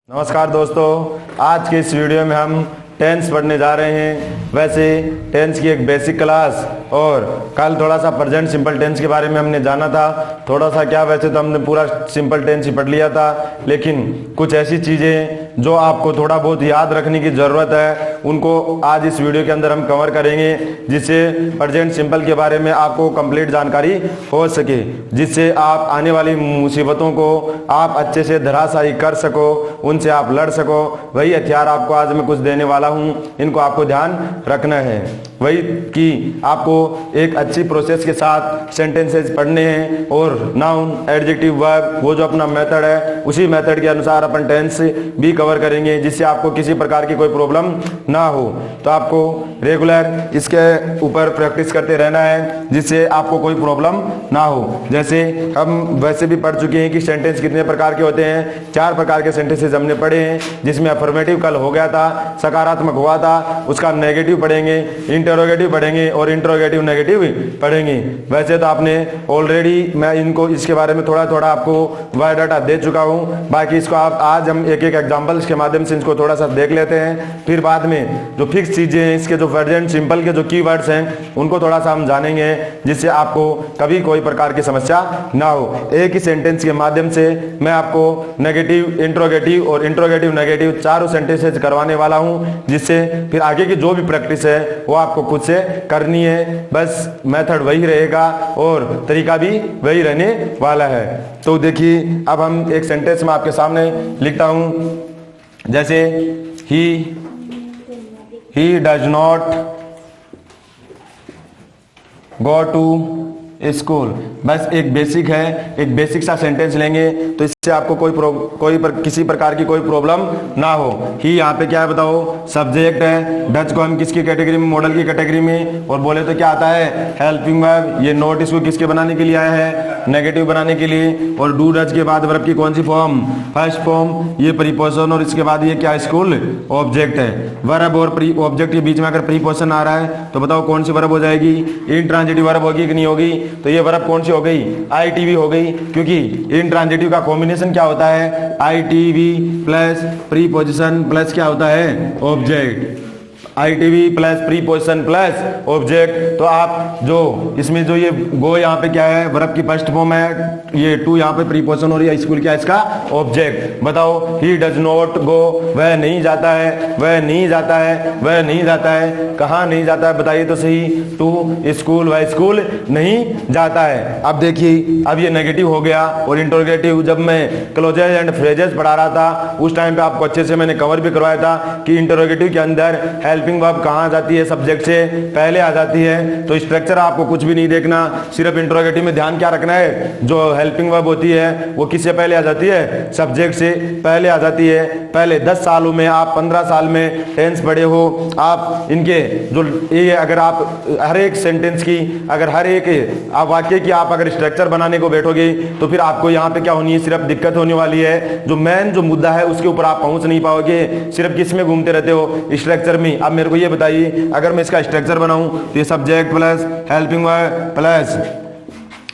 नमस्कार दोस्तों, आज के इस वीडियो में हम टेंस पढ़ने जा रहे हैं। वैसे टेंस की एक बेसिक क्लास और कल थोड़ा सा प्रेजेंट सिंपल टेंस के बारे में हमने जाना था। थोड़ा सा क्या, वैसे तो हमने पूरा सिंपल टेंस ही पढ़ लिया था, लेकिन कुछ ऐसी चीज़ें जो आपको थोड़ा बहुत याद रखने की ज़रूरत है, उनको आज इस वीडियो के अंदर हम कवर करेंगे, जिससे प्रेजेंट सिंपल के बारे में आपको कंप्लीट जानकारी हो सके, जिससे आप आने वाली मुसीबतों को आप अच्छे से धराशायी कर सको, उनसे आप लड़ सको। वही हथियार आपको आज मैं कुछ देने वाला हूं, इनको आपको ध्यान रखना है। वही कि आपको एक अच्छी प्रोसेस के साथ सेंटेंसेस पढ़ने हैं और नाउन, एडजेक्टिव, वर्ब, वो जो अपना मेथड है उसी मेथड के अनुसार अपन टेंस भी कवर करेंगे, जिससे आपको किसी प्रकार की कोई प्रॉब्लम ना हो। तो आपको रेगुलर इसके ऊपर प्रैक्टिस करते रहना है, जिससे आपको कोई प्रॉब्लम ना हो। जैसे हम वैसे भी पढ़ चुके हैं कि सेंटेंस कितने प्रकार के होते हैं। 4 प्रकार के सेंटेंसेस हमने पढ़े हैं, जिसमें अफर्मेटिव कल हो गया था, सकारात्मक हुआ था, उसका नेगेटिव पढ़ेंगे, इंटरोगेटिव पढ़ेंगे और इंटरोगेटिव नेगेटिव पढ़ेंगे। वैसे तो आपने ऑलरेडी, मैं इनको इसके बारे में थोड़ा थोड़ा आपको बायोडाटा दे चुका हूँ। बाकी इसको आप आज हम एक एक एग्जाम्पल्स के माध्यम से इसको थोड़ा सा देख लेते हैं। फिर बाद में जो फिक्स चीजें हैं, इसके जो प्रेजेंट सिंपल के जो कीवर्ड्स हैं, उनको थोड़ा सा हम जानेंगे, जिससे आपको कभी कोई प्रकार की समस्या ना हो। एक ही सेंटेंस के माध्यम से मैं आपको नेगेटिव, इंट्रोगेटिव और इंट्रोगेटिव नेगेटिव चारों सेंटेंसेस करवाने वाला हूं, जिससे फिर आगे की जो भी प्रैक्टिस है वो आपको खुद से करनी है। बस मेथड वही रहेगा और तरीका भी वही रहने वाला है। तो देखिए, अब हम एक सेंटेंस में आपके सामने लिखता हूं, जैसे he does not go to school. बस एक बेसिक है, एक बेसिक सा सेंटेंस लेंगे तो इससे आपको किसी प्रकार की कोई प्रॉब्लम ना हो। ही यहाँ पे क्या है बताओ, सब्जेक्ट है। डच को हम किसकी कैटेगरी में, मॉडल की कैटेगरी में, और बोले तो क्या आता है, हेल्पिंग वर्ब। ये नोट इसको किसके बनाने के लिए आया है, नेगेटिव बनाने के लिए। और डू डच के बाद वर्ब की कौन सी फॉर्म, फर्स्ट फॉर्म। ये प्रीपोजिशन और इसके बाद ये क्या, स्कूल ऑब्जेक्ट है। वर्ब और ऑब्जेक्ट के बीच में अगर प्रीपोजिशन आ रहा है तो बताओ कौन सी वर्ब हो जाएगी, इंट्रांजिटिव वर्ब होगी कि नहीं होगी। तो ये वर्ब कौन सी हो गई, आईटीवी हो गई, क्योंकि इंट्रांजिटिव का कॉम्बिनेशन क्या होता है, आईटीवी प्लस प्रीपोजिशन प्लस क्या होता है, object. ITV plus preposition plus object. तो आप जो इसमें जो ये गो यहाँ पे क्या है, वर्ब की फर्स्ट फॉर्म है, ये टू यहाँ पे प्रीपोजिशन और ये स्कूल क्या है, इसका ऑब्जेक्ट। बताओ, ही डज नॉट गो, वह नहीं जाता है, वह नहीं जाता है, वह नहीं जाता है। कहाँ नहीं जाता है बताइए तो सही, टू स्कूल, वह स्कूल नहीं जाता है। अब देखिए, अब ये नेगेटिव हो गया। और इंटरोगेटिव, जब मैं क्लोजेज एंड फ्रेजेस पढ़ा रहा था उस टाइम पे आपको अच्छे से मैंने कवर भी करवाया था कि इंटरोगेटिव के अंदर हेल्पिंग वर्ब कहाँ आ जाती है, सब्जेक्ट से पहले आ जाती है। तो स्ट्रक्चर आपको कुछ भी नहीं देखना, सिर्फ इंटरोगेटिव में ध्यान क्या रखना है, जो हेल्पिंग वर्ब होती है वो किससे पहले आ जाती है, सब्जेक्ट से पहले आ जाती है। पहले 10 सालों में, आप 15 साल में टेंस पढ़े हो, आप इनके जो ये, अगर आप हर एक सेंटेंस की, अगर हर एक वाक्य की आप अगर स्ट्रक्चर बनाने को बैठोगे तो फिर आपको यहाँ पे क्या होनी है, सिर्फ दिक्कत होने वाली है। जो मेन जो मुद्दा है उसके ऊपर आप पहुंच नहीं पाओगे, सिर्फ किस में घूमते रहते हो, स्ट्रक्चर में। अब मेरे को ये बताइए, अगर मैं इसका स्ट्रक्चर बनाऊं तो ये subject plus helping verb plus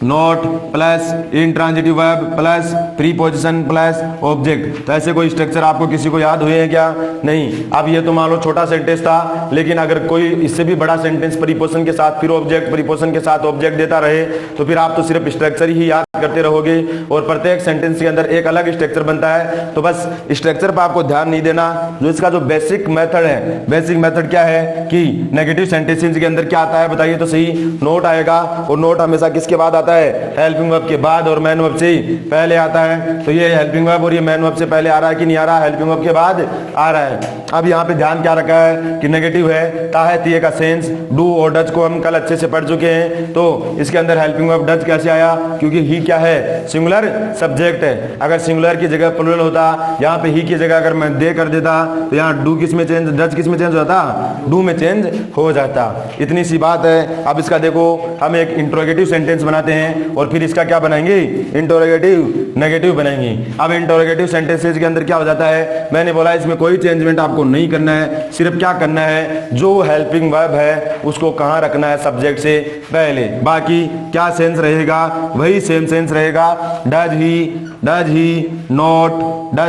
note plus intransitive verb plus preposition plus object. तो ऐसे कोई स्ट्रक्चर आपको किसी को याद हुए हैं क्या, नहीं। अब ये तो मान लो छोटा सेंटेंस था, लेकिन अगर कोई इससे भी बड़ा सेंटेंस प्रीपोजिशन के साथ फिर ऑब्जेक्ट, प्रीपोजिशन के साथ ऑब्जेक्ट देता रहे तो फिर आप तो सिर्फ स्ट्रक्चर ही याद करते रहोगे और प्रत्येक सेंटेंस के अंदर एक अलग स्ट्रक्चर बनता है। तो बस स्ट्रक्चर पर आपको ध्यान नहीं देना। जो इसका जो बेसिक मेथड है, बेसिक मेथड क्या है कि नेगेटिव सेंटेंसेस के अंदर क्या आता है बताइए तो सही, नोट आएगा। और नोट हमेशा किसके बाद आता है, हेल्पिंग वर्ब के बाद और मैन वर्ब से पहले आता है। तो ये हेल्पिंग वर्ब और ये मैन वर्ब से पहले आ रहा है कि नहीं आ रहा, हेल्पिंग वर्ब के बाद आ रहा है। अब यहाँ पे ध्यान क्या रखा है कि नेगेटिव है, ता है, तिये का सेंस। डू और डच को हम कल अच्छे से पढ़ चुके हैं, तो इसके अंदर हेल्पिंग वर्ब डच कैसे आया, क्योंकि ही क्या है, सिंगुलर सब्जेक्ट है। अगर सिंगुलर की जगह प्लूरल होता, यहाँ पे ही की जगह अगर मैं दे कर देता तो यहाँ डू किस में चेंज, डच किस में चेंज हो जाता, डू में चेंज हो जाता। इतनी सी बात है। अब इसका देखो, हम एक इंट्रोगेटिव सेंटेंस बनाते हैं और फिर इसका क्या बनाएंगे, इंटरोगेटिव नेगेटिव बनाएंगे। अब इंटरोगेटिव सेंटेंसेस के अंदर क्या हो जाता है, मैंने बोला इसमें कोई चेंजमेंट आपको नहीं करना है, सिर्फ क्या करना है, जो हेल्पिंग वर्ब है उसको कहाँ रखना है, सब्जेक्ट से पहले। बाकी क्या सेंस रहेगा, वही सेम सेंस रहेगा। Does he does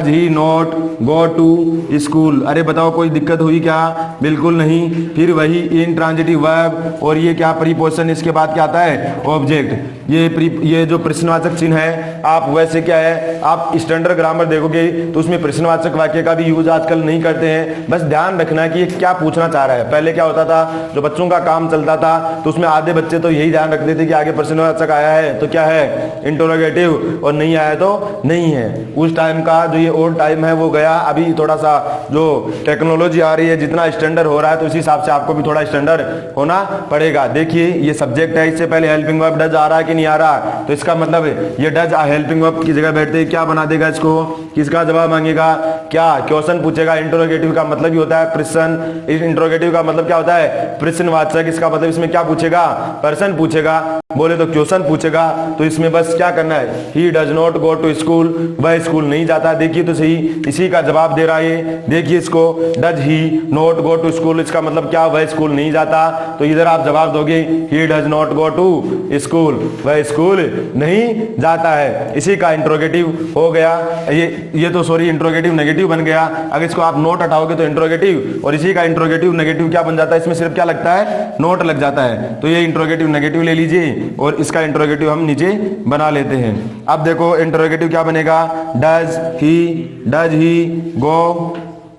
he not go to school. अरे बताओ कोई दिक्कत हुई क्या? बिल्कुल नहीं। फिर वही इंट्रांजिटिव वर्ब, और ये क्या प्रीपोजिशन, इसके बाद क्या आता है? ऑब्जेक्ट। ये जो प्रश्नवाचक चिन्ह है, आप वैसे क्या है, आप स्टैंडर्ड ग्रामर देखोगे तो उसमें प्रश्नवाचक वाक्य का भी यूज आजकल नहीं करते हैं। बस ध्यान रखना कि ये क्या पूछना चाह रहा है। पहले क्या होता था, जो बच्चों का काम चलता था तो उसमें आधे बच्चे तो यही ध्यान रखते थे कि आगे प्रश्नवाचक आया है तो क्या है, इंटरोगेटिव, और नहीं आया तो नहीं है। उस टाइम का जो ये ओल्ड टाइम है वो गया। अभी थोड़ा सा जो टेक्नोलॉजी आ रही है, जितना स्टैंडर्ड हो रहा है तो उसी हिसाब से आपको भी थोड़ा स्टैंडर्ड होना पड़ेगा। देखिए ये सब्जेक्ट है, इससे पहले हेल्पिंग वर्ब डज आ रहा है कि नहीं आ रहा, तो इसका मतलब ये डज हेल्पिंग वर्ब की जगह बैठते क्या बना देगा इसको, किसका जवाब मांगेगा, क्या क्वेश्चन पूछेगा। इंटरोगेटिव का मतलब ही होता है प्रश्न, इंटरोगेटिव का मतलब क्या होता है, प्रश्नवाचक। इसका मतलब इसमें क्या पूछेगा, प्रश्न पूछेगा, बोले तो क्वेश्चन पूछेगा। तो इसमें बस क्या करना है, he does not go to school, वह स्कूल नहीं जाता। देखिए तो सही, इसी का जवाब दे रहा है। देखिए इसको, does he not go to school, इसका मतलब क्या, वह स्कूल नहीं जाता। तो इधर आप जवाब दोगे he does not go to school, वह स्कूल नहीं जाता है। इसी का इंट्रोगेटिव हो गया। ये तो सॉरी इंट्रोगेटिव नेगेटिव बन गया। अगर इसको आप नोट हटाओगे तो इंट्रोगेटिव, और इसी का इंट्रोगेटिव नेगेटिव क्या बन जाता है, इसमें सिर्फ क्या लगता है, नोट लग जाता है। तो ये इंट्रोगेटिव नेगेटिव ले लीजिए और इसका इंट्रोगेटिव हम नीचे बना लेते हैं। अब देखो इंट्रोगेटिव क्या बनेगा, does he go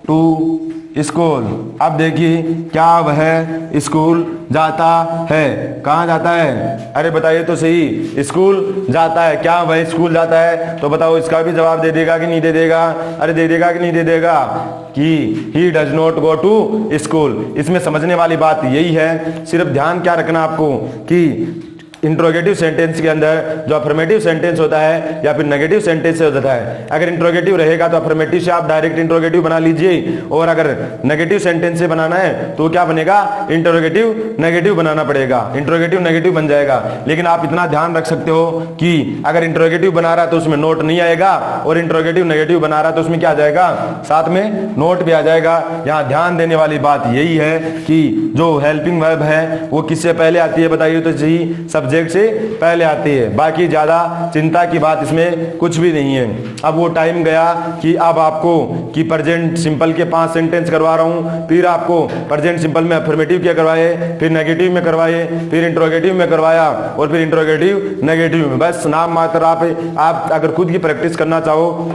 to school. अब देखिए क्या वह स्कूल जाता है, कहाँ जाता है, अरे बताइए तो सही, स्कूल जाता है। क्या वह स्कूल जाता है, तो बताओ इसका भी जवाब दे देगा कि नहीं दे देगा, अरे दे देगा कि नहीं दे देगा, कि he does not go to school. इसमें समझने वाली बात यही है, सिर्फ ध्यान क्या रखना आपको कि इंट्रोगेटिव सेंटेंस के अंदर जो अफर्मेटिव सेंटेंस होता है या फिर नेगेटिव सेंटेंस से होता है, अगर इंट्रोगेटिव रहेगा तो अफर्मेटिव से आप डायरेक्ट इंट्रोगेटिव बना लीजिए, और अगर नेगेटिव सेंटेंस से बनाना है तो क्या बनेगा, इंट्रोगेटिव नेगेटिव बनाना पड़ेगा, इंट्रोगेटिव नेगेटिव बन जाएगा। लेकिन आप इतना ध्यान रख सकते हो कि अगर इंट्रोगेटिव बना रहा है तो उसमें नोट नहीं आएगा, और इंट्रोगेटिव नेगेटिव बना रहा है तो उसमें क्या आ जाएगा, साथ में नोट भी आ जाएगा। यहाँ ध्यान देने वाली बात यही है कि जो हेल्पिंग वर्ब है वो किससे पहले आती है, बताइए तो सही, सब्जेक्ट से पहले आती है। बाकी ज्यादा चिंता की बात इसमें कुछ भी नहीं है। अब वो टाइम गया कि अब आपको कि प्रेजेंट सिंपल के 5 सेंटेंस करवा रहा हूं, फिर आपको प्रेजेंट सिंपल में अफर्मेटिव क्या करवाए, फिर नेगेटिव में करवाए, फिर इंट्रोगेटिव में करवाया, और फिर इंट्रोगेटिव नेगेटिव में। बस नाम मात्र आप अगर खुद की प्रैक्टिस करना चाहो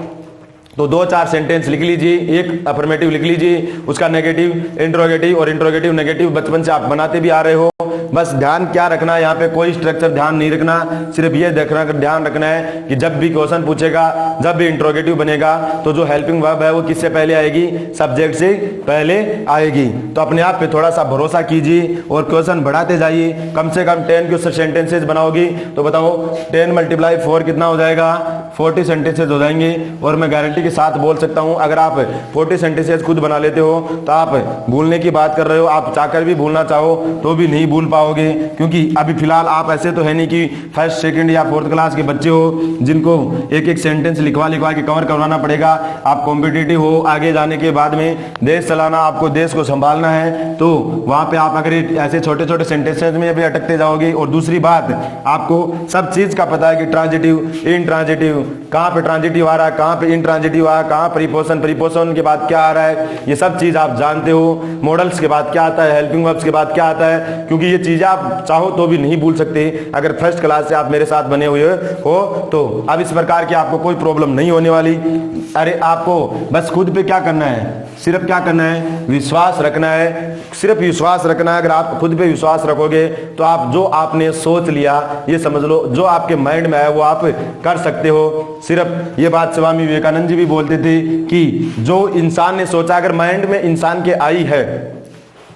तो 2-4 सेंटेंस लिख लीजिए, एक अफर्मेटिव लिख लीजिए, उसका नेगेटिव, इंट्रोगेटिव और इंट्रोगेटिव नेगेटिव बचपन से आप बनाते भी आ रहे हो। बस ध्यान क्या रखना है, यहाँ पे कोई स्ट्रक्चर ध्यान नहीं रखना, सिर्फ ये देखना ध्यान रखना है कि जब भी क्वेश्चन पूछेगा, जब भी इंट्रोगेटिव बनेगा तो जो हेल्पिंग वर्ब है वो किससे पहले आएगी, सब्जेक्ट से पहले आएगी। तो अपने आप पे थोड़ा सा भरोसा कीजिए और क्वेश्चन बढ़ाते जाइए। कम से कम 10 क्वेश्चन सेंटेंसेज बनाओगी तो बताओ 10 × 4 कितना हो जाएगा, 40 सेंटेंसेज हो जाएंगे। और मैं गारंटी के साथ बोल सकता हूं अगर आप 40 सेंटेंसेज खुद बना लेते हो तो आप भूलने की बात कर रहे हो, आप चाहकर भी भूलना चाहो तो भी नहीं भूल पाओगे, क्योंकि अभी फिलहाल आप ऐसे तो है नहीं कि फर्स्ट सेकंड या 4th क्लास के बच्चे हो जिनको एक एक सेंटेंस लिखवा के कवर करवाना पड़ेगा। आप कॉम्पिटिटिव हो, आगे जाने के बाद में देश चलाना, आपको देश को संभालना है, तो वहां पे आप अगर ऐसे छोटे छोटे सेंटेंसेज में भी अटकते जाओगे। और दूसरी बात, आपको सब चीज का पता है कि ट्रांजिटिव, इंट्रांजिटिव, कहाँ पे ट्रांजिटिव आ रहा है, कहाँ पे इंट्रांजिटिव आ, कहाँ प्रीपोजिशन के बाद क्या आ रहा है, ये सब चीज आप जानते हो। मॉडल्स के बाद क्या आता है, हेल्पिंग वर्ब्स के बाद क्या आता है, क्योंकि ये चीजें आप चाहो तो भी नहीं भूल सकते अगर फर्स्ट क्लास से आप मेरे साथ बने हुए हो तो। अब इस प्रकार की आपको कोई प्रॉब्लम नहीं होने वाली। अरे आपको बस खुद पे क्या करना है, सिर्फ क्या करना है, विश्वास रखना है, सिर्फ विश्वास रखना है। अगर आप खुद पे विश्वास रखोगे तो आप जो आपने सोच लिया, ये समझ लो जो आपके माइंड में है वो आप कर सकते हो। सिर्फ ये बात स्वामी विवेकानंद जी भी बोलते थे कि जो इंसान ने सोचा, अगर माइंड में इंसान के आई है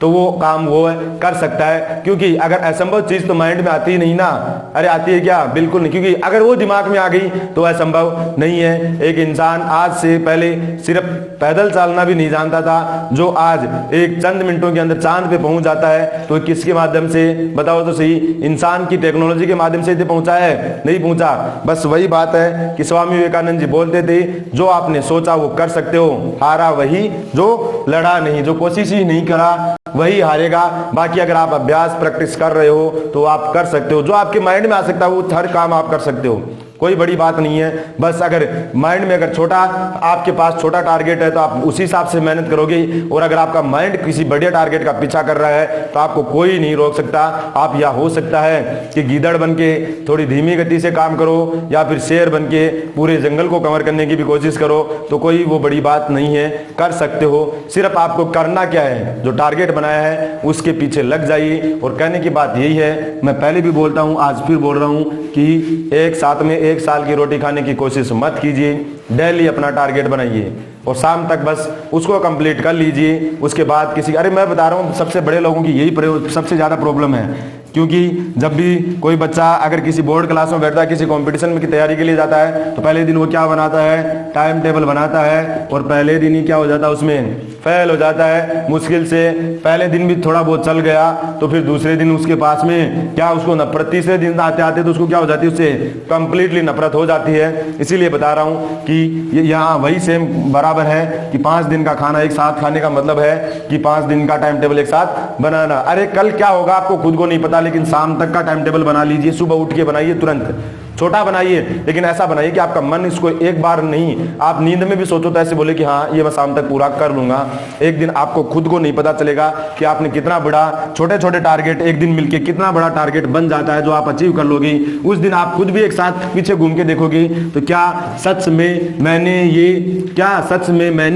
तो वो काम वो कर सकता है, क्योंकि अगर असंभव चीज तो माइंड में आती ही नहीं ना। अरे आती है क्या, बिल्कुल नहीं, क्योंकि अगर वो दिमाग में आ गई तो असंभव नहीं है। एक इंसान आज से पहले सिर्फ पैदल चलना भी नहीं जानता था, जो आज एक चंद मिनटों के अंदर चांद पे पहुंच जाता है, तो किसके माध्यम से, बताओ तो सही, इंसान की टेक्नोलॉजी के माध्यम से पहुंचा है, नहीं पहुंचा। बस वही बात है कि स्वामी विवेकानंद जी बोलते थे, जो आपने सोचा वो कर सकते हो, हारा वही जो लड़ा नहीं, जो कोशिश ही नहीं करा वही हारेगा। बाकी अगर आप अभ्यास प्रैक्टिस कर रहे हो तो आप कर सकते हो, जो आपके माइंड में आ सकता है वो हर काम आप कर सकते हो। कोई बड़ी बात नहीं है। बस अगर माइंड में अगर छोटा आपके पास छोटा टारगेट है तो आप उसी हिसाब से मेहनत करोगे, और अगर आपका माइंड किसी बड़े टारगेट का पीछा कर रहा है तो आपको कोई नहीं रोक सकता। आप या हो सकता है कि गीदड़ बन के थोड़ी धीमी गति से काम करो, या फिर शेर बन के पूरे जंगल को कवर करने की भी कोशिश करो, तो कोई वो बड़ी बात नहीं है, कर सकते हो। सिर्फ आपको करना क्या है, जो टारगेट बनाया है उसके पीछे लग जाइए। और कहने की बात यही है, मैं पहले भी बोलता हूं, आज फिर बोल रहा हूं कि एक साथ में 1 साल की रोटी खाने की कोशिश मत कीजिए। डेली अपना टारगेट बनाइए और शाम तक बस उसको कंप्लीट कर लीजिए। उसके बाद किसी, अरे मैं बता रहा हूँ सबसे बड़े लोगों की यही सबसे ज्यादा प्रॉब्लम है। क्योंकि जब भी कोई बच्चा अगर किसी बोर्ड क्लास में बैठता है, किसी कंपटीशन में की तैयारी के लिए जाता है, तो पहले दिन वो क्या बनाता है, टाइम टेबल बनाता है, और पहले दिन ही क्या हो जाता है, उसमें फेल हो जाता है मुश्किल से। पहले दिन भी थोड़ा बहुत चल गया तो फिर दूसरे दिन उसके पास में क्या, उसको नफरत, तीसरे दिन आते आते तो उसको क्या हो जाती है, उससे कंप्लीटली नफरत हो जाती है। इसीलिए बता रहा हूँ कि यहाँ वही सेम बराबर है कि 5 दिन का खाना एक साथ खाने का मतलब है कि 5 दिन का टाइम टेबल एक साथ बनाना। अरे कल क्या होगा आपको खुद को नहीं पता, लेकिन शाम तक का टाइम टेबल बना लीजिए। सुबह उठ के बनाइए, तुरंत छोटा बनाइए, लेकिन ऐसा बनाइए कि आपका मन इसको एक बार नहीं, आप नींद में भी सोचो तो ऐसे बोले कि हाँ ये मैं शाम तक पूरा कर लूंगा। एक दिन आपको खुद को नहीं पता चलेगा कि आपने कितना बड़ा, छोटे छोटे टारगेट एक दिन मिलके कितना बड़ा टारगेट बन जाता है जो आप अचीव कर लोगे। उस दिन आप खुद भी एक साथ पीछे घूम के देखोगे तो क्या सच में मैंने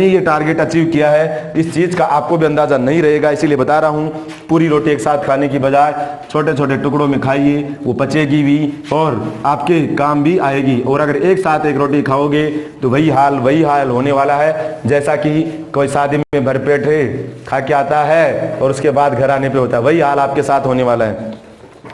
ये टारगेट अचीव किया है, इस चीज का आपको भी अंदाजा नहीं रहेगा। इसीलिए बता रहा हूं, पूरी रोटी एक साथ खाने की बजाय छोटे छोटे टुकड़ों में खाइए, वो पचेगी भी और आपके काम भी आएगी। और अगर एक साथ एक रोटी खाओगे तो वही हाल होने वाला है जैसा कि कोई शादी में भरपेट खा के आता है और उसके बाद घर आने पे होता है, वही हाल आपके साथ होने वाला है।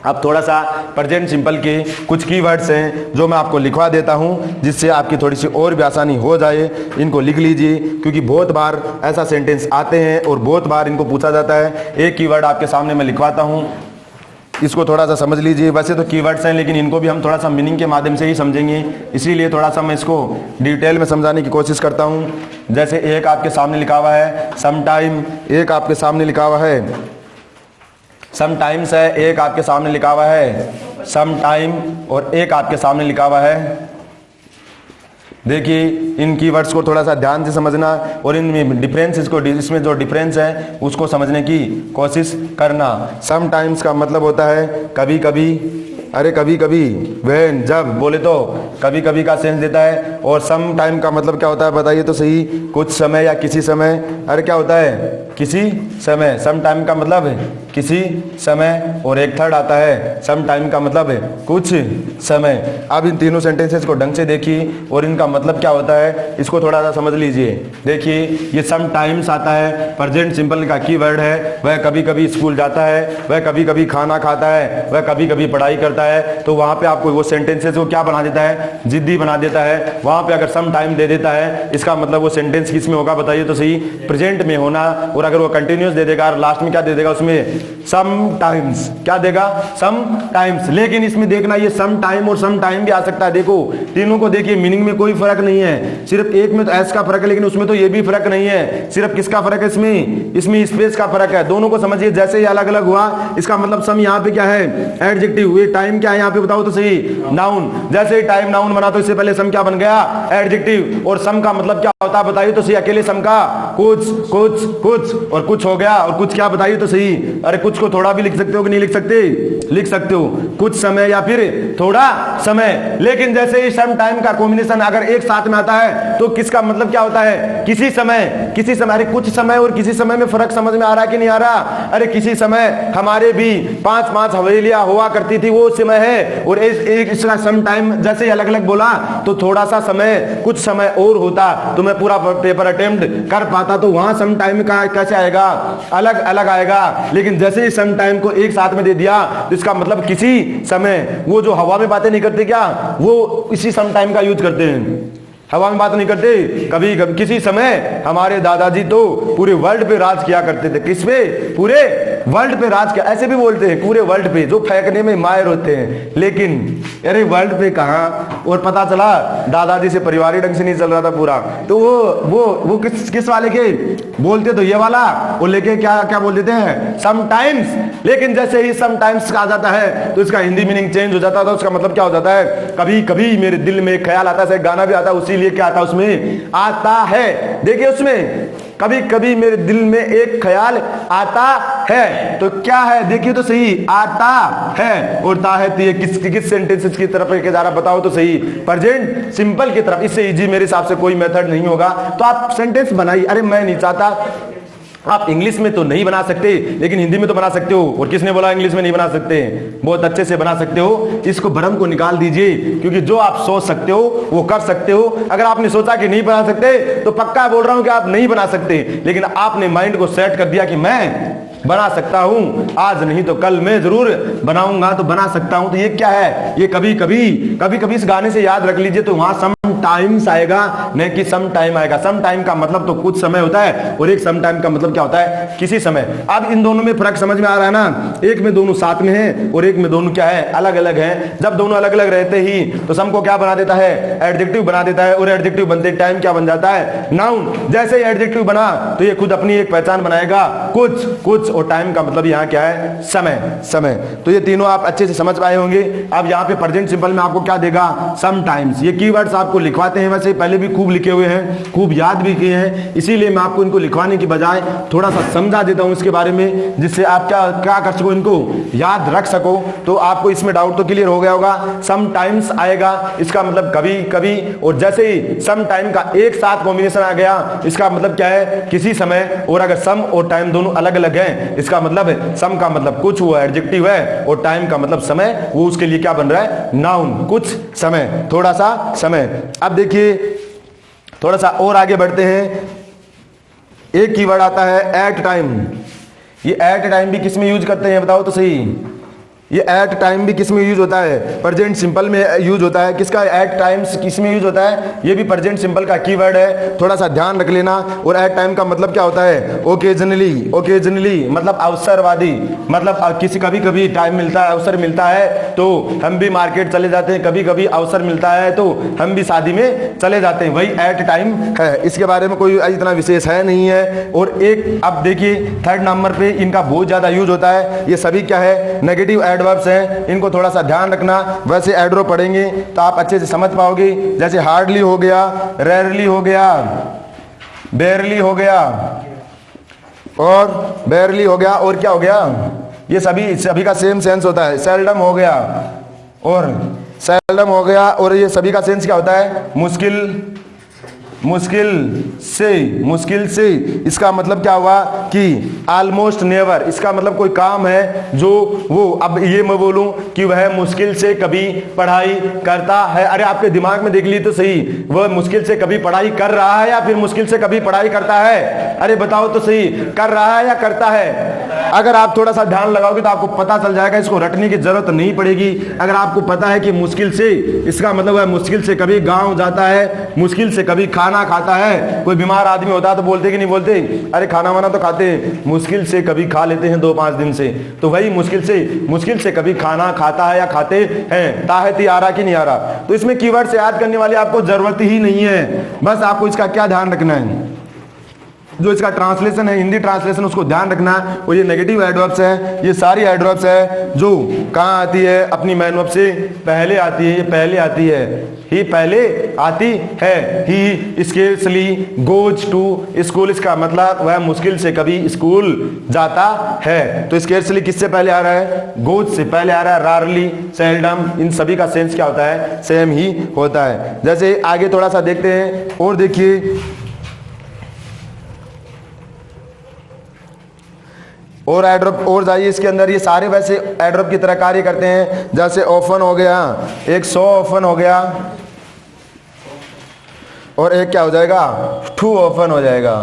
अब थोड़ा सा प्रेजेंट सिंपल के कुछ कीवर्ड्स हैं जो मैं आपको लिखवा देता हूं, जिससे आपकी थोड़ी सी और भी आसानी हो जाए। इनको लिख लीजिए, क्योंकि बहुत बार ऐसा सेंटेंस आते हैं और बहुत बार इनको पूछा जाता है। एक कीवर्ड आपके सामने मैं लिखवाता हूं, इसको थोड़ा सा समझ लीजिए। वैसे तो कीवर्ड्स हैं, लेकिन इनको भी हम थोड़ा सा मीनिंग के माध्यम से ही समझेंगे, इसीलिए थोड़ा सा मैं इसको डिटेल में समझाने की कोशिश करता हूं। जैसे एक आपके सामने लिखा हुआ है समटाइम, एक आपके सामने लिखा हुआ है समटाइम्स है, एक आपके सामने लिखा हुआ है समटाइम, और एक आपके सामने लिखा हुआ है। देखिए इन कीवर्ड्स को थोड़ा सा ध्यान से समझना और इनमें डिफरेंस, इसमें जो डिफरेंस है उसको समझने की कोशिश करना। समटाइम्स का मतलब होता है कभी कभी, अरे कभी कभी, व्हेन जब बोले तो कभी कभी का सेंस देता है। और सम टाइम का मतलब क्या होता है बताइए तो सही, कुछ समय या किसी समय। अरे क्या होता है, किसी समय। सम टाइम का मतलब है किसी समय, और एक थर्ड आता है सम टाइम का मतलब है कुछ समय। अब इन तीनों सेंटेंसेस को ढंग से देखिए और इनका मतलब क्या होता है इसको थोड़ा सा समझ लीजिए। देखिए ये सम टाइम्स आता है, प्रेजेंट सिंपल का कीवर्ड है। वह कभी कभी स्कूल जाता है, वह कभी कभी खाना खाता है, वह कभी कभी पढ़ाई करता है। तो वहां पे आपको वो सेंटेंसेस को क्या बना देता है, जिद्दी बना देता है। वहां पे अगर सम टाइम दे देता है, इसका मतलब वो सेंटेंस किस में होगा बताइए तो सही, प्रेजेंट में होना। और अगर वो कंटिन्यूअस दे देगा और लास्ट में क्या दे देगा, उसमें सम टाइम्स, क्या देगा, सम टाइम्स। लेकिन इसमें देखना ये सम टाइम और सम टाइम भी आ सकता है। देखो तीनों को देखिए, मीनिंग में कोई फर्क नहीं है, सिर्फ एक में तो एस का फर्क है, लेकिन उसमें तो ये भी फर्क नहीं है। सिर्फ किसका फर्क है, इसमें स्पेस का फर्क है। दोनों को समझिए, जैसे ही अलग अलग हुआ इसका मतलब सम यहाँ पे क्या है, एडजेक्टिव। ये टाइम क्या है यहाँ पे बताओ तो सही, नाउन। जैसे ही टाइम नाउन बना तो इससे पहले सम क्या बन गया, एडजेक्टिव। और सम का मतलब क्या होता है बताइए तो सही, अकेले सम का कुछ कुछ कुछ, और कुछ हो गया। और कुछ क्या बताइए तो सही, अरे कुछ को थोड़ा भी लिख सकते हो कि नहीं लिख सकते, लिख सकते हो, कुछ समय या फिर थोड़ा समय। लेकिन जैसे ही सम टाइम का कॉम्बिनेशन अगर एक साथ में आता है तो किसका मतलब क्या होता है, किसी समय, किसी समय। अरे कुछ समय और किसी समय में फर्क समझ में आ रहा है कि नहीं आ रहा। अरे किसी समय हमारे भी 5-5 हवेलियां हुआ करती थी, वो समय है। और एक इसका सम टाइम जैसे ही अलग अलग बोला तो थोड़ा सा समय, कुछ समय और होता तो मैं पूरा पेपर अटेम्प्ट कर पाता, तो वहां सम टाइम का कैसे आएगा, अलग अलग आएगा। लेकिन जैसे ही सम टाइम को एक साथ में दे दिया तो इसका मतलब किसी समय। वो जो हवा में बातें नहीं करते क्या, वो इसी सम टाइम का यूज करते हैं। हवा में बात नहीं करते, कभी कभी किसी समय हमारे दादाजी तो पूरे वर्ल्ड पे राज किया करते थे। किस पे, पूरे वर्ल्ड पे राज किया, ऐसे भी बोलते हैं पूरे वर्ल्ड पे, जो फेंकने में माहिर होते हैं। लेकिन अरे वर्ल्ड पे कहाँ, और पता चला दादाजी से परिवार ही ढंग से नहीं चल रहा था पूरा, तो वो किस वाले के बोलते, तो ये वाला वो लेके क्या क्या बोल देते हैं, समटाइम्स। लेकिन जैसे ही समटाइम्स आ जाता है तो इसका हिंदी मीनिंग चेंज हो जाता था। उसका मतलब क्या हो जाता है, कभी कभी मेरे दिल में एक ख्याल आता है, गाना भी आता है उसी लिए, क्या आता है उसमें, आता है। देखिए उसमें कभी कभी मेरे दिल में एक ख्याल आता है, तो क्या है देखिए तो सही, आता है। और ता है तो ये किस सेंटेंसेस की तरफ लेके जा रहा बताओ तो सही, प्रेजेंट सिंपल की तरफ। इससे इजी मेरे हिसाब से कोई मेथड नहीं होगा। तो आप सेंटेंस बनाइए। अरे मैं नहीं चाहता, आप इंग्लिश में तो नहीं बना सकते लेकिन हिंदी में तो बना सकते हो। और किसने बोला इंग्लिश में नहीं बना सकते, बहुत अच्छे से बना सकते हो। इसको भ्रम को निकाल दीजिए, क्योंकि जो आप सोच सकते हो वो कर सकते हो। अगर आपने सोचा कि नहीं बना सकते तो पक्का बोल रहा हूं कि आप नहीं बना सकते, लेकिन आपने माइंड को सेट कर दिया कि मैं बना सकता हूं, आज नहीं तो कल मैं जरूर बनाऊंगा, तो बना सकता हूं। तो ये क्या है, ये कभी कभी इस गाने से याद रख लीजिए। तो वहां सम टाइम्स आएगा, नहीं कि सम टाइम आएगा। सम टाइम का मतलब तो कुछ समय होता है, और एक सम टाइम का मतलब क्या होता है, किसी समय। अब इन दोनों में फर्क समझ में आ रहा है ना, एक में दोनों साथ में है और एक में दोनों क्या है, अलग अलग है। जब दोनों अलग अलग रहते ही तो सम को क्या बना देता है, एडजेक्टिव बना देता है, और एडजेक्टिव बनते टाइम क्या बन जाता है, नाउन। जैसे ही एडजेक्टिव बना तो ये खुद अपनी एक पहचान बनाएगा, कुछ। और टाइम का मतलब यहाँ क्या है, समय। तो ये तीनों आप अच्छे से समझ पाए होंगे। अब यहाँ पे प्रेजेंट सिंपल में आपको क्या देगा, सम टाइम्स। ये कीवर्ड्स आपको लिखवाते हैं, वैसे पहले भी खूब लिखे हुए हैं, खूब याद भी किए हैं, इसीलिए मैं आपको इनको लिखवाने की बजाय थोड़ा सा समझा देता हूं इसके बारे में, जिससे आप क्या कर सको, इनको याद रख सको। तो आपको इसमें डाउट तो क्लियर हो गया होगा। सम टाइम्स आएगा, इसका मतलब कभी, और जैसे ही सम टाइम का एक साथ कॉम्बिनेशन आ गया, इसका मतलब क्या है, किसी समय। और अगर सम और टाइम दोनों अलग अलग हैं, इसका मतलब है सम का मतलब कुछ, वो एडजेक्टिव है, और टाइम का मतलब समय, वो उसके लिए क्या बन रहा है, नाउन। कुछ समय, थोड़ा सा समय। अब देखिए थोड़ा सा और आगे बढ़ते हैं। एक कीवर्ड आता है एट टाइम। ये एट टाइम भी किस में यूज करते हैं बताओ तो सही, ये एट टाइम भी किस में यूज होता है, प्रेजेंट सिंपल में यूज होता है। किसका एट टाइम्स किस में यूज होता है, ये भी प्रेजेंट सिंपल का कीवर्ड है, थोड़ा सा ध्यान रख लेना। और एट टाइम का मतलब क्या होता है, ओकेजनली मतलब अवसरवादी, मतलब किसी कभी टाइम मिलता है, अवसर मिलता है तो हम भी मार्केट चले जाते हैं, कभी अवसर मिलता है तो हम भी शादी में चले जाते हैं, वही एट टाइम है। इसके बारे में कोई इतना विशेष है नहीं है। और एक अब देखिए थर्ड नंबर पे इनका बहुत ज्यादा यूज होता है। ये सभी क्या है, नेगेटिव एडवर्ब्स हैं, इनको थोड़ा सा ध्यान रखना। वैसे एडवर्ब पढ़ेंगे तो आप अच्छे से समझ पाओगे। जैसे हार्डली हो गया, रेयरली हो गया, बेयरली हो गया, और बेयरली हो गया, और क्या हो गया, ये सभी का सेम सेंस होता है। सेल्डम हो गया, और सेल्डम हो गया, और ये सभी का सेंस क्या होता है, मुश्किल से। इसका मतलब क्या हुआ कि ऑलमोस्ट नेवर, इसका मतलब कोई काम है जो वो, अब ये मैं बोलूं कि वह मुश्किल से कभी पढ़ाई करता है। अरे आपके दिमाग में देख ली तो सही, वह मुश्किल से कभी पढ़ाई कर रहा है या फिर मुश्किल से कभी पढ़ाई करता है, अरे बताओ तो सही, कर रहा है या करता है। अगर आप थोड़ा सा ध्यान लगाओगे तो आपको पता चल जाएगा, इसको रटने की जरूरत नहीं पड़ेगी। अगर आपको पता है कि मुश्किल से, इसका मतलब है मुश्किल से कभी गांव जाता है, मुश्किल से कभी खाना खाता है। कोई बीमार आदमी होता है तो बोलते कि नहीं बोलते, अरे खाना वाना तो खाते, मुश्किल से कभी खा लेते हैं 2-5 दिन से। तो वही मुश्किल से कभी खाना खाता है या खाते हैं। ताहती आ रहा कि नहीं आ रहा। तो इसमें कीवर्ड से याद करने वाली आपको जरूरत ही नहीं है। बस आपको इसका क्या ध्यान रखना है, जो इसका ट्रांसलेशन है, हिंदी ट्रांसलेशन, उसको ध्यान रखना। और ये नेगेटिव एडवर्ब्स है, ये सारी एडवर्ब्स है जो कहाँ आती है, अपनी मैन वर्ब से पहले आती है। ये पहले आती है, ही पहले आती है। ही स्केर्सली गोज टू स्कूल, इसका मतलब वह मुश्किल से कभी स्कूल जाता है। तो स्केर्सली किससे पहले आ रहा है, गोज से पहले आ रहा है। रारली, सेल्डम, इन सभी का सेंस क्या होता है, सेम ही होता है। जैसे आगे थोड़ा सा देखते हैं और देखिए, और एडवर्ब और जाइए इसके अंदर। ये सारे वैसे एडवर्ब की तरह कार्य करते हैं। जैसे ऑफन हो गया, एक सो ऑफन हो गया, और एक क्या हो जाएगा, टू ऑफन हो जाएगा।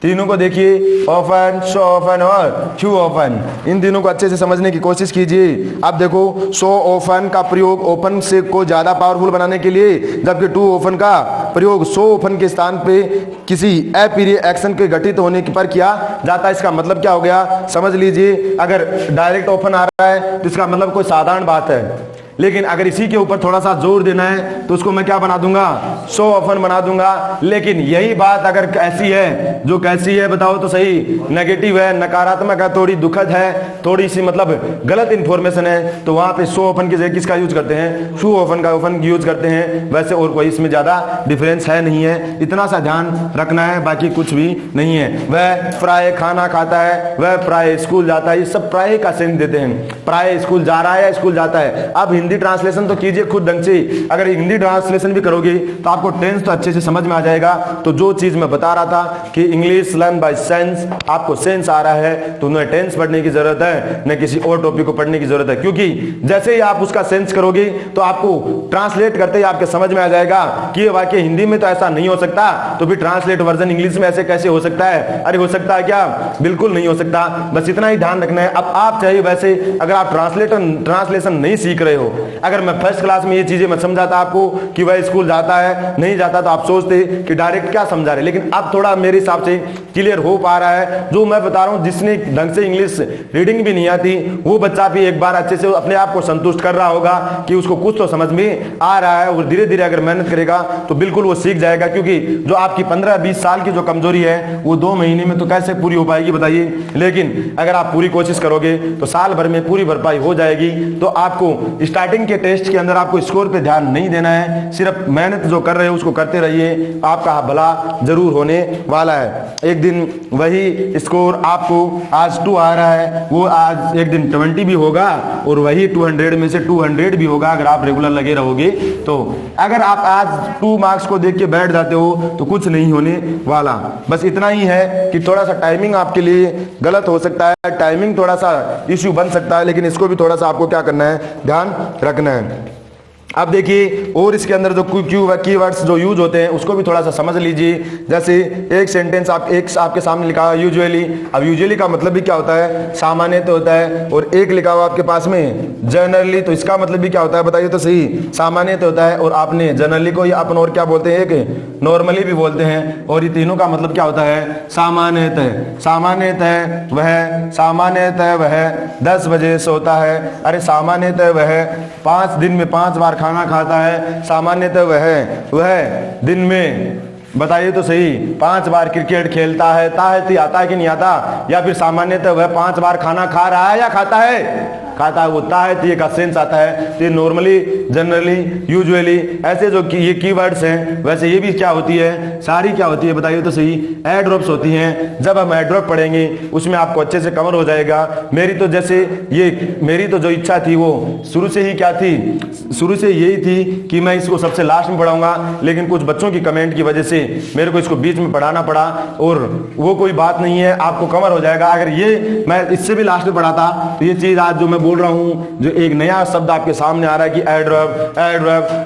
तीनों को देखिए, ऑफन, सो ऑफन और क्यू ऑफन। इन तीनों को अच्छे से समझने की कोशिश कीजिए। अब देखो, सो ऑफन का प्रयोग ओपन से को ज्यादा पावरफुल बनाने के लिए, जबकि टू ऑफन का प्रयोग सो ऑफन के स्थान पे किसी अपीरिय एक्शन के घटित होने पर किया जाता है। इसका मतलब क्या हो गया, समझ लीजिए। अगर डायरेक्ट ऑफन आ रहा है तो इसका मतलब कोई साधारण बात है, लेकिन अगर इसी के ऊपर थोड़ा सा जोर देना है तो उसको मैं क्या बना दूंगा, सो ऑफन बना दूंगा। लेकिन यही बात अगर ऐसी है, जो कैसी है बताओ तो सही, नेगेटिव है, नकारात्मक है, थोड़ी दुखद है, थोड़ी सी मतलब गलत इंफॉर्मेशन है, तो वहां पे सो ऑफन की जगह किसका यूज करते हैं, शू ऑफन का ऑफन यूज करते हैं। वैसे और कोई इसमें ज्यादा डिफरेंस है नहीं है, इतना सा ध्यान रखना है, बाकी कुछ भी नहीं है। वह प्राय खाना खाता है, वह प्राय स्कूल जाता है, ये सब प्राय का सेंस देते हैं। प्राय स्कूल जा रहा है या स्कूल जाता है। अब हिंदी ट्रांसलेशन तो कीजिए खुद ढंग से। अगर हिंदी ट्रांसलेशन भी करोगे तो आपको टेंस तो अच्छे से समझ में आ जाएगा। तो जो चीज मैं बता रहा था कि इंग्लिश लर्न बाय सेंस, आपको सेंस आ रहा है तो न टेंस पढ़ने की जरूरत है न किसी और टॉपिक को पढ़ने की जरूरत है, क्योंकि जैसे ही आप उसका सेंस करोगे तो आपको ट्रांसलेट करते ही आपके समझ में आ जाएगा कि ये वाक्य हिंदी में तो ऐसा नहीं हो सकता, तो फिर ट्रांसलेट वर्जन इंग्लिश में ऐसे कैसे हो सकता है। अरे हो सकता है क्या, बिल्कुल नहीं हो सकता। बस इतना ही ध्यान रखना है। अब आप चाहिए वैसे अगर आप ट्रांसलेशन नहीं सीख रहे हो, अगर मैं फर्स्ट क्लास में ये चीजें मैं समझाता आपको कि वह स्कूल जाता है नहीं जाता, तो आप सोचते कि डायरेक्ट क्या समझा रहे, लेकिन अब थोड़ा मेरे हिसाब से क्लियर हो पा रहा है। जो मैं बता रहा हूं, जिसने ढंग से इंग्लिश रीडिंग भी नहीं आती, वो बच्चा भी एक बार अच्छे से अपने आप को संतुष्ट कर रहा होगा कि उसको कुछ तो समझ में आ रहा है, और धीरे धीरे अगर मेहनत करेगा तो बिल्कुल वो सीख जाएगा। क्योंकि जो आपकी 15-20 साल की जो कमजोरी है वो 2 महीने में तो कैसे पूरी हो पाएगी बताइए, लेकिन अगर आप पूरी कोशिश करोगे तो साल भर में पूरी भरपाई हो जाएगी। तो आपको स्टार्टिंग के टेस्ट के अंदर आपको स्कोर पे ध्यान नहीं देना है, सिर्फ मेहनत जो कर रहे हो उसको करते रहिए, आपका भला जरूर होने वाला है। एक दिन वही स्कोर आपको आज 2 आ रहा है, वो आज एक दिन 20 भी होगा, और वही 200 में से 200 भी होगा अगर आप रेगुलर लगे रहोगे। तो अगर आप आज 2 मार्क्स को देख के बैठ जाते हो तो कुछ नहीं होने वाला। बस इतना ही है कि थोड़ा सा टाइमिंग आपके लिए गलत हो सकता है, टाइमिंग थोड़ा सा इश्यू बन सकता है, लेकिन इसको भी थोड़ा सा आपको क्या करना है, ध्यान रखना है। अब देखिए, और इसके अंदर जो कीवर्ड्स जो यूज होते हैं उसको भी थोड़ा सा समझ लीजिए। जैसे एक सेंटेंस आपके सामने लिखा है यूजुअली। अब यूजुअली का मतलब भी क्या होता है, सामान्यतः होता है, और एक लिखा हुआ आपके पास में जनरली, तो इसका मतलब भी क्या होता है बताइए तो सही, सामान्यतः होता है। और आपने जनरली को अपन और क्या बोलते हैं, एक नॉर्मली भी बोलते हैं, और ये तीनों का मतलब क्या होता है, सामान्यतः। सामान्यतः वह 10 बजे सोता है। अरे सामान्यतः वह 5 दिन में 5 बार खाना खाता है। सामान्यतः वह दिन में बताइए तो सही 5 बार क्रिकेट खेलता है। आता है कि नहीं आता, या फिर सामान्यतः वह 5 बार खाना खा रहा है या खाता है, वो ताहती का सेंस आता है। तो ये नॉर्मली, जनरली, यूजुअली ऐसे जो ये कीवर्ड्स हैं, वैसे ये भी क्या होती है, सारी क्या होती है बताइए तो सही, एड्रॉप्स होती हैं। जब हम एड्रॉप पढ़ेंगे उसमें आपको अच्छे से कवर हो जाएगा। मेरी तो जो इच्छा थी वो शुरू से ही क्या थी, शुरू से यही थी कि मैं इसको सबसे लास्ट में पढ़ाऊंगा, लेकिन कुछ बच्चों की कमेंट की वजह से मेरे को इसको बीच में पढ़ाना पड़ा, और वो कोई बात नहीं है, आपको कवर हो जाएगा। अगर ये मैं इससे भी लास्ट में पढ़ाता तो ये चीज आज जो मैं बोल रहा हूं, जो एक नया शब्द आपके सामने आ रहा है कि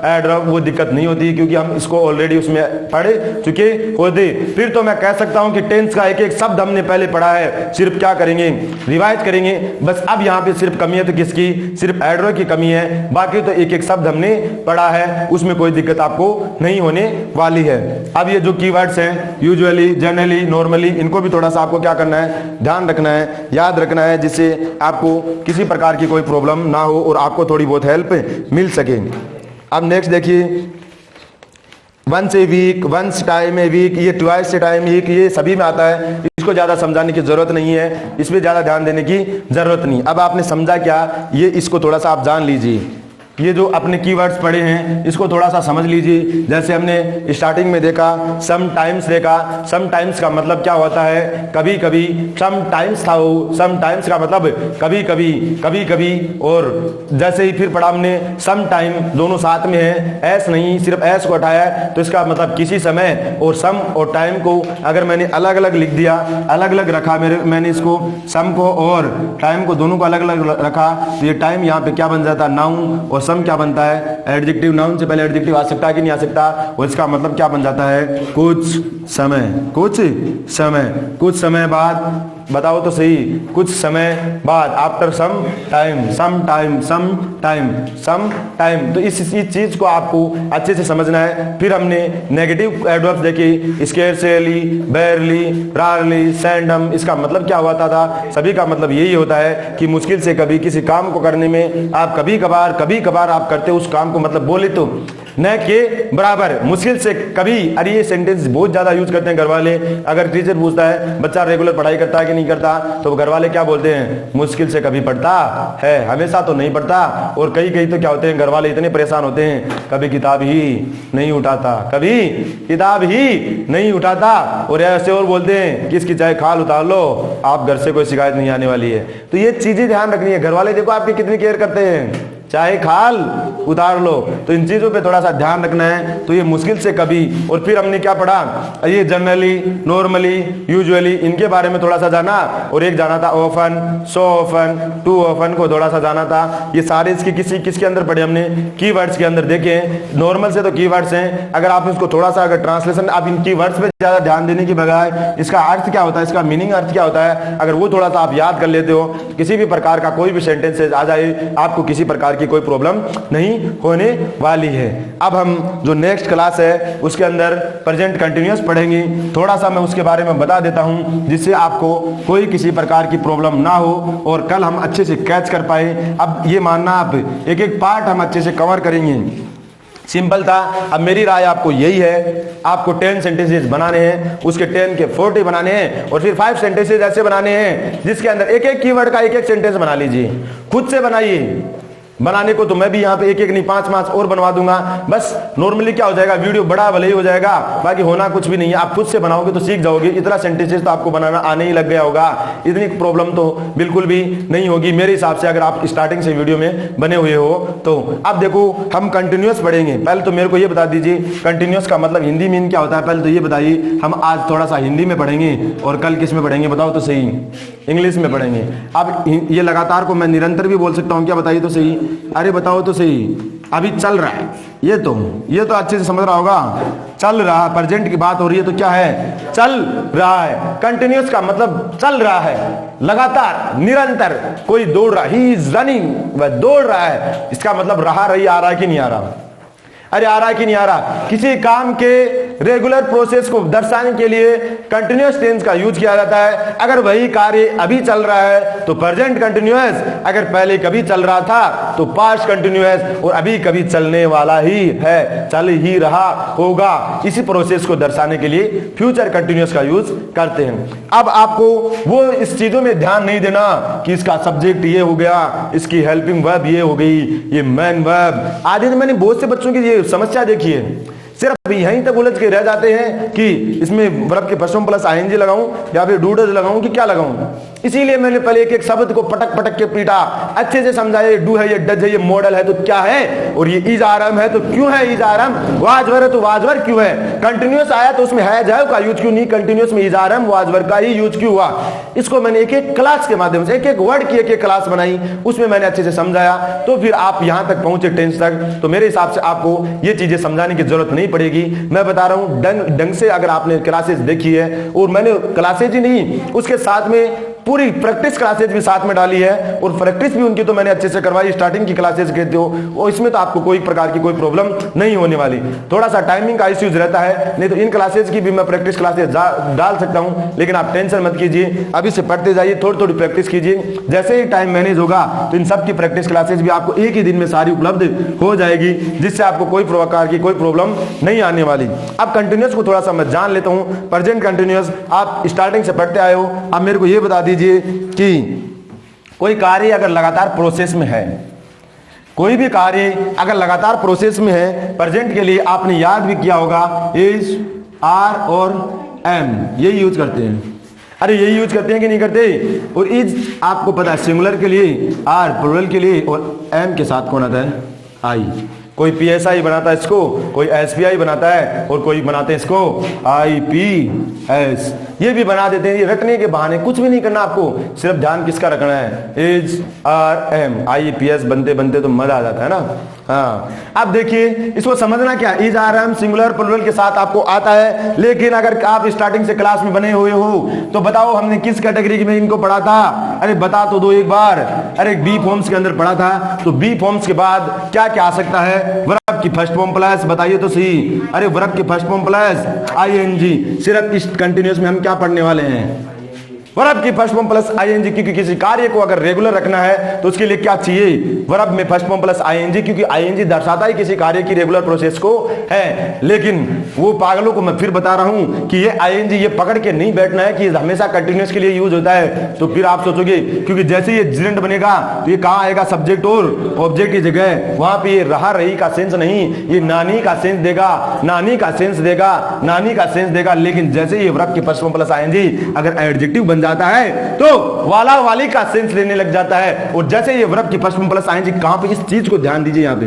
एड्रॉप, वो दिक्कत नहीं होती, क्योंकि हम इसको ऑलरेडी उसमें पढ़ चुके होते। फिर तो मैं कह सकता हूं कि टेंस का एक एक शब्द हमने पहले पढ़ा है, सिर्फ क्या करेंगे, रिवाइज करेंगे। बस अब यहाँ पे सिर्फ कमी है तो किसकी, सिर्फ एड्रॉप की कमी है, बाकी तो एक एक शब्द हमने पढ़ा है, उसमें कोई दिक्कत आपको नहीं होने वाली है। अब ये जो कीवर्ड्स हैं, यूजुअली, जनरली, नॉर्मली, इनको भी थोड़ा सा आपको क्या करना है, ध्यान रखना है, याद रखना है, जिससे आपको किसी प्रकार की कोई प्रॉब्लम ना हो और आपको थोड़ी बहुत हेल्प मिल सके। अब नेक्स्ट देखिए, once a week, once time a week, ये ट्वाइस टाइम वीक, ये सभी में आता है। इसको ज्यादा समझाने की जरूरत नहीं है, इसमें ज्यादा ध्यान देने की जरूरत नहीं। अब आपने समझा क्या, ये इसको थोड़ा सा आप जान लीजिए। ये जो अपने कीवर्ड्स पढ़े हैं इसको थोड़ा सा समझ लीजिए। जैसे हमने स्टार्टिंग में देखा समटाइम्स देखा, समटाइम्स का मतलब क्या होता है, कभी कभी। समटाइम्स था वो, समटाइम्स का मतलब कभी कभी, कभी कभी। और जैसे ही फिर पढ़ा हमने समटाइम, दोनों साथ में है, एस नहीं, सिर्फ एस को हटाया है, तो इसका मतलब किसी समय। और सम और टाइम को अगर मैंने अलग अलग लिख दिया, अलग अलग रखा, मैंने इसको सम को और टाइम को दोनों को अलग अलग रखा, तो ये टाइम यहाँ पे क्या बन जाता, नाउन, और सम क्या बनता है, एडजेक्टिव, नाउन से पहले एडजेक्टिव आ सकता है कि नहीं आ सकता, और इसका मतलब क्या बन जाता है, कुछ समय, कुछ समय, कुछ समय बाद, बताओ तो सही, कुछ समय बाद, after some time, some time, some time, some time. तो इस चीज को आपको अच्छे से समझना है। फिर हमने नेगेटिव एडवर्ब्स देखे, स्केर्सली, बेयरली, रारली, सैंडम। इसका मतलब क्या हुआ था, सभी का मतलब यही होता है कि मुश्किल से कभी किसी काम को करने में आप कभी कभार आप करते हो उस काम को, मतलब बोले तो न के बराबर, मुश्किल से कभी। अरे ये सेंटेंस बहुत ज्यादा यूज करते हैं घर वाले। अगर टीचर पूछता है बच्चा रेगुलर पढ़ाई करता है कि नहीं करता, तो घर वाले क्या बोलते हैं, मुश्किल से कभी पढ़ता है, हमेशा तो नहीं पढ़ता। और कई तो क्या होते हैं, घर वाले इतने परेशान होते हैं, कभी किताब ही नहीं उठाता, कभी किताब ही नहीं उठाता। और ऐसे और बोलते हैं कि इसकी चाहे खाल उतार लो, आप घर से कोई शिकायत नहीं आने वाली है। तो ये चीजें ध्यान रखनी है। घर वाले देखो आपकी कितनी केयर करते हैं, चाहे खाल उतार लो। तो इन चीजों पे थोड़ा सा ध्यान रखना है। तो ये मुश्किल से कभी, और फिर हमने क्या पढ़ा, ये जनरली, नॉर्मली, यूजुअली, इनके बारे में थोड़ा सा जाना। और एक जाना था often, so often, too often को थोड़ा सा जाना था। ये सारे इसकी किसके अंदर पढ़े हमने, कीवर्ड्स के अंदर देखे। नॉर्मल से तो कीवर्ड्स हैं, अगर आप इसको थोड़ा सा अगर ट्रांसलेशन, आप इन कीवर्ड्स पे ज्यादा ध्यान देने की बजाय इसका अर्थ क्या होता है, इसका मीनिंग अर्थ क्या होता है, अगर वो थोड़ा सा आप याद कर लेते हो, किसी भी प्रकार का कोई भी सेंटेंस आ जाए, आपको किसी प्रकार की कोई प्रॉब्लम नहीं होने वाली है। अब हम जो नेक्स्ट क्लास है उसके अंदर प्रेजेंट कंटिन्यूअस पढ़ेंगे। थोड़ा सा मैं उसके बारे में बता देता हूं, जिससे आपको कोई किसी प्रकार की प्रॉब्लम ना हो और कल हम अच्छे से कैच कर पाए। अब ये मानना, आप एक एक पार्ट हम अच्छे से कवर करेंगे। सिंपल था। अब मेरी राय आपको यही है, आपको 10 सेंटेंसेस बनाने हैं, उसके 10 के 40 बनाने हैं, और फिर 5 सेंटेंसेस ऐसे बनाने हैं जिसके अंदर एक एक कीवर्ड का एक एक सेंटेंस बना लीजिए। खुद से बनाइए। बनाने को तो मैं भी यहाँ पे एक एक नहीं 5 और बनवा दूंगा। बस नॉर्मली क्या हो जाएगा, वीडियो बड़ा भले ही हो जाएगा, बाकी होना कुछ भी नहीं है। आप खुद से बनाओगे तो सीख जाओगे। इतना सेंटेंसेस तो आपको बनाना आने ही लग गया होगा, इतनी प्रॉब्लम तो बिल्कुल भी नहीं होगी मेरे हिसाब से, अगर आप स्टार्टिंग से वीडियो में बने हुए हो तो। अब देखो हम कंटिन्यूअस पढ़ेंगे। पहले तो मेरे को ये बता दीजिए कंटिन्यूअस का मतलब हिंदी में क्या होता है, पहले तो ये बताइए। हम आज थोड़ा सा हिंदी में पढ़ेंगे और कल किस में पढ़ेंगे, बताओ तो सही, इंग्लिश में पढ़ेंगे। अब ये लगातार को मैं निरंतर भी बोल सकता हूँ क्या, बताइए तो सही, अरे बताओ तो सही। अभी चल रहा है, ये तो अच्छे से समझ रहा होगा, चल रहा है, प्रेजेंट की बात हो रही है तो क्या है, चल रहा है। कंटिन्यूअस का मतलब चल रहा है, लगातार, निरंतर। कोई दौड़ रहा, ही इज रनिंग, वह दौड़ रहा है। इसका मतलब रहा रही आ रहा है कि नहीं आ रहा, अरे आ रहा है कि नहीं आ रहा। किसी काम के रेगुलर प्रोसेस को दर्शाने के लिए कंटिन्यूअस टेंस का यूज किया जाता है। अगर वही कार्य अभी चल रहा है तो प्रेजेंट कंटिन्यूअस, अगर पहले कभी चल रहा था तो पास्ट कंटिन्यूअस, और अभी कभी चलने वाला ही है, चल ही रहा होगा। इसी प्रोसेस को दर्शाने के लिए फ्यूचर कंटिन्यूअस का यूज करते हैं। अब आपको वो इस चीजों में ध्यान नहीं देना कि इसका सब्जेक्ट ये हो गया, इसकी हेल्पिंग वर्ब ये हो गई, ये मेन वर्ब आदि। मैंने बहुत से बच्चों की ये समस्या देखी है, सिर्फ यहीं तक उलझ के रह जाते हैं कि इसमें वर्ब के फर्स्ट प्लस आईएनजी लगाऊं या फिर डू डज लगाऊं कि क्या लगाऊं। इसीलिए मैंने पहले एक एक शब्द को पटक पटक के पीटा, अच्छे से समझाया। ये डू है, ये डज है, ये मॉडल है तो क्या है, और ये इज आरम है तो क्यों है इज आरम, वाजवर है तो वाजवर क्यों है, कंटिन्यूअस आया तो उसमें है जाए का यूज क्यों नहीं, कंटिन्यूअस में इज आरम वाजवर का ही यूज क्यों हुआ। इसको मैंने एक एक क्लास के माध्यम से, एक एक वर्ड की एक एक क्लास बनाई, उसमें मैंने अच्छे से समझाया। तो फिर आप यहां तक पहुंचे टेंस तक, तो मेरे हिसाब से आपको ये चीजें समझाने की जरूरत नहीं पड़ेगी। मैं बता रहा हूं ढंग से, अगर आपने क्लासेस देखी है, और मैंने क्लासेज ही नहीं उसके साथ में पूरी प्रैक्टिस क्लासेज भी साथ में डाली है, और प्रैक्टिस भी उनकी तो मैंने अच्छे से करवाई। स्टार्टिंग की क्लासेज कहते हो, और इसमें तो आपको कोई प्रकार की कोई प्रॉब्लम नहीं होने वाली। थोड़ा सा टाइमिंग का इश्यूज रहता है, नहीं तो इन क्लासेज की भी मैं प्रैक्टिस क्लासेज डाल सकता हूं। लेकिन आप टेंशन मत कीजिए, अभी से पढ़ते जाइए, थोड़ी थोड़ी प्रैक्टिस कीजिए। जैसे ही टाइम मैनेज होगा तो इन सब की प्रैक्टिस क्लासेज भी आपको एक ही दिन में सारी उपलब्ध हो जाएगी, जिससे आपको कोई प्रकार की कोई प्रॉब्लम नहीं आने वाली। अब कंटिन्यूअस को थोड़ा सा मैं जान लेता हूं। प्रेजेंट कंटिन्यूअस आप स्टार्टिंग से पढ़ते आए हो। अब मेरे को यह बता दीजिए कि कोई कार्य अगर लगातार प्रोसेस में है, कोई भी कार्य अगर लगातार प्रोसेस में है, प्रेजेंट के लिए आपने याद भी किया होगा, इज, आर और एम, यही यूज करते हैं। अरे यही यूज करते हैं कि नहीं करते। और इज आपको पता है सिंगुलर के लिए, आर प्लूरल के लिए, और एम के साथ कौन आता है, आई। कोई पीएसआई बनाता है इसको, कोई एसपीआई बनाता है, और कोई बनाते हैं इसको आईपीएस। ये भी बना देते हैं, ये रटने के बहाने। कुछ भी नहीं करना आपको, सिर्फ ध्यान किसका रखना है, इज, आर, एम। आईपीएस बनते बनते तो मजा आ जाता है ना। हाँ, अब देखिए इसको समझना क्या, इज आर सिंगुलर प्लूरल के साथ आपको आता है, लेकिन अगर आप स्टार्टिंग से क्लास में बने हुए हो तो बताओ हमने किस कैटेगरी में इनको पढ़ा था? अरे बता तो दो एक बार। अरे बी फॉर्म्स के अंदर पढ़ा था, तो बी फॉर्म्स के बाद क्या क्या आ सकता है? वर्ब की फर्स्ट फॉर्म प्लस, बताइए तो सही। अरे वर्ब की फर्स्ट फॉर्म प्लस आईएनजी। सिर्फ इस कंटिन्यूअस में हम क्या पढ़ने वाले हैं? वर्ब की फर्स्ट फॉर्म प्लस आईएनजी, क्योंकि किसी कार्य को अगर रेगुलर रखना है तो उसके लिए क्या चाहिए? वर्ब में फर्स्ट फॉर्म प्लस आईएनजी, क्योंकि आईएनजी दर्शाता ही किसी कार्य की रेगुलर प्रोसेस को है। लेकिन वो पागलों को मैं फिर बता रहा हूं कि ये आईएनजी ये पकड़ के नहीं बैठना है कि हमेशा कंटिन्यूअस के लिए यूज होता है। तो फिर आप सोचोगे, क्योंकि जैसे ये जिरेंट बनेगा तो ये कहां आएगा? सब्जेक्ट और ऑब्जेक्ट की जगह। वहां पे ये रहा रही का सेंस नहीं, ये नानी का सेंस देगा, नानी का सेंस देगा, नानी का सेंस देगा। लेकिन जैसे ये वर्ब की फर्स्ट फॉर्म प्लस आईएनजी अगर एडजेक्टिव बन जाता है तो वाला वाली का सेंस लेने लग जाता है। और जैसे ये वर्ब की फर्स्ट फॉर्म प्लस आईएनजी, कहां पे इस चीज को ध्यान दीजिए, यहां पे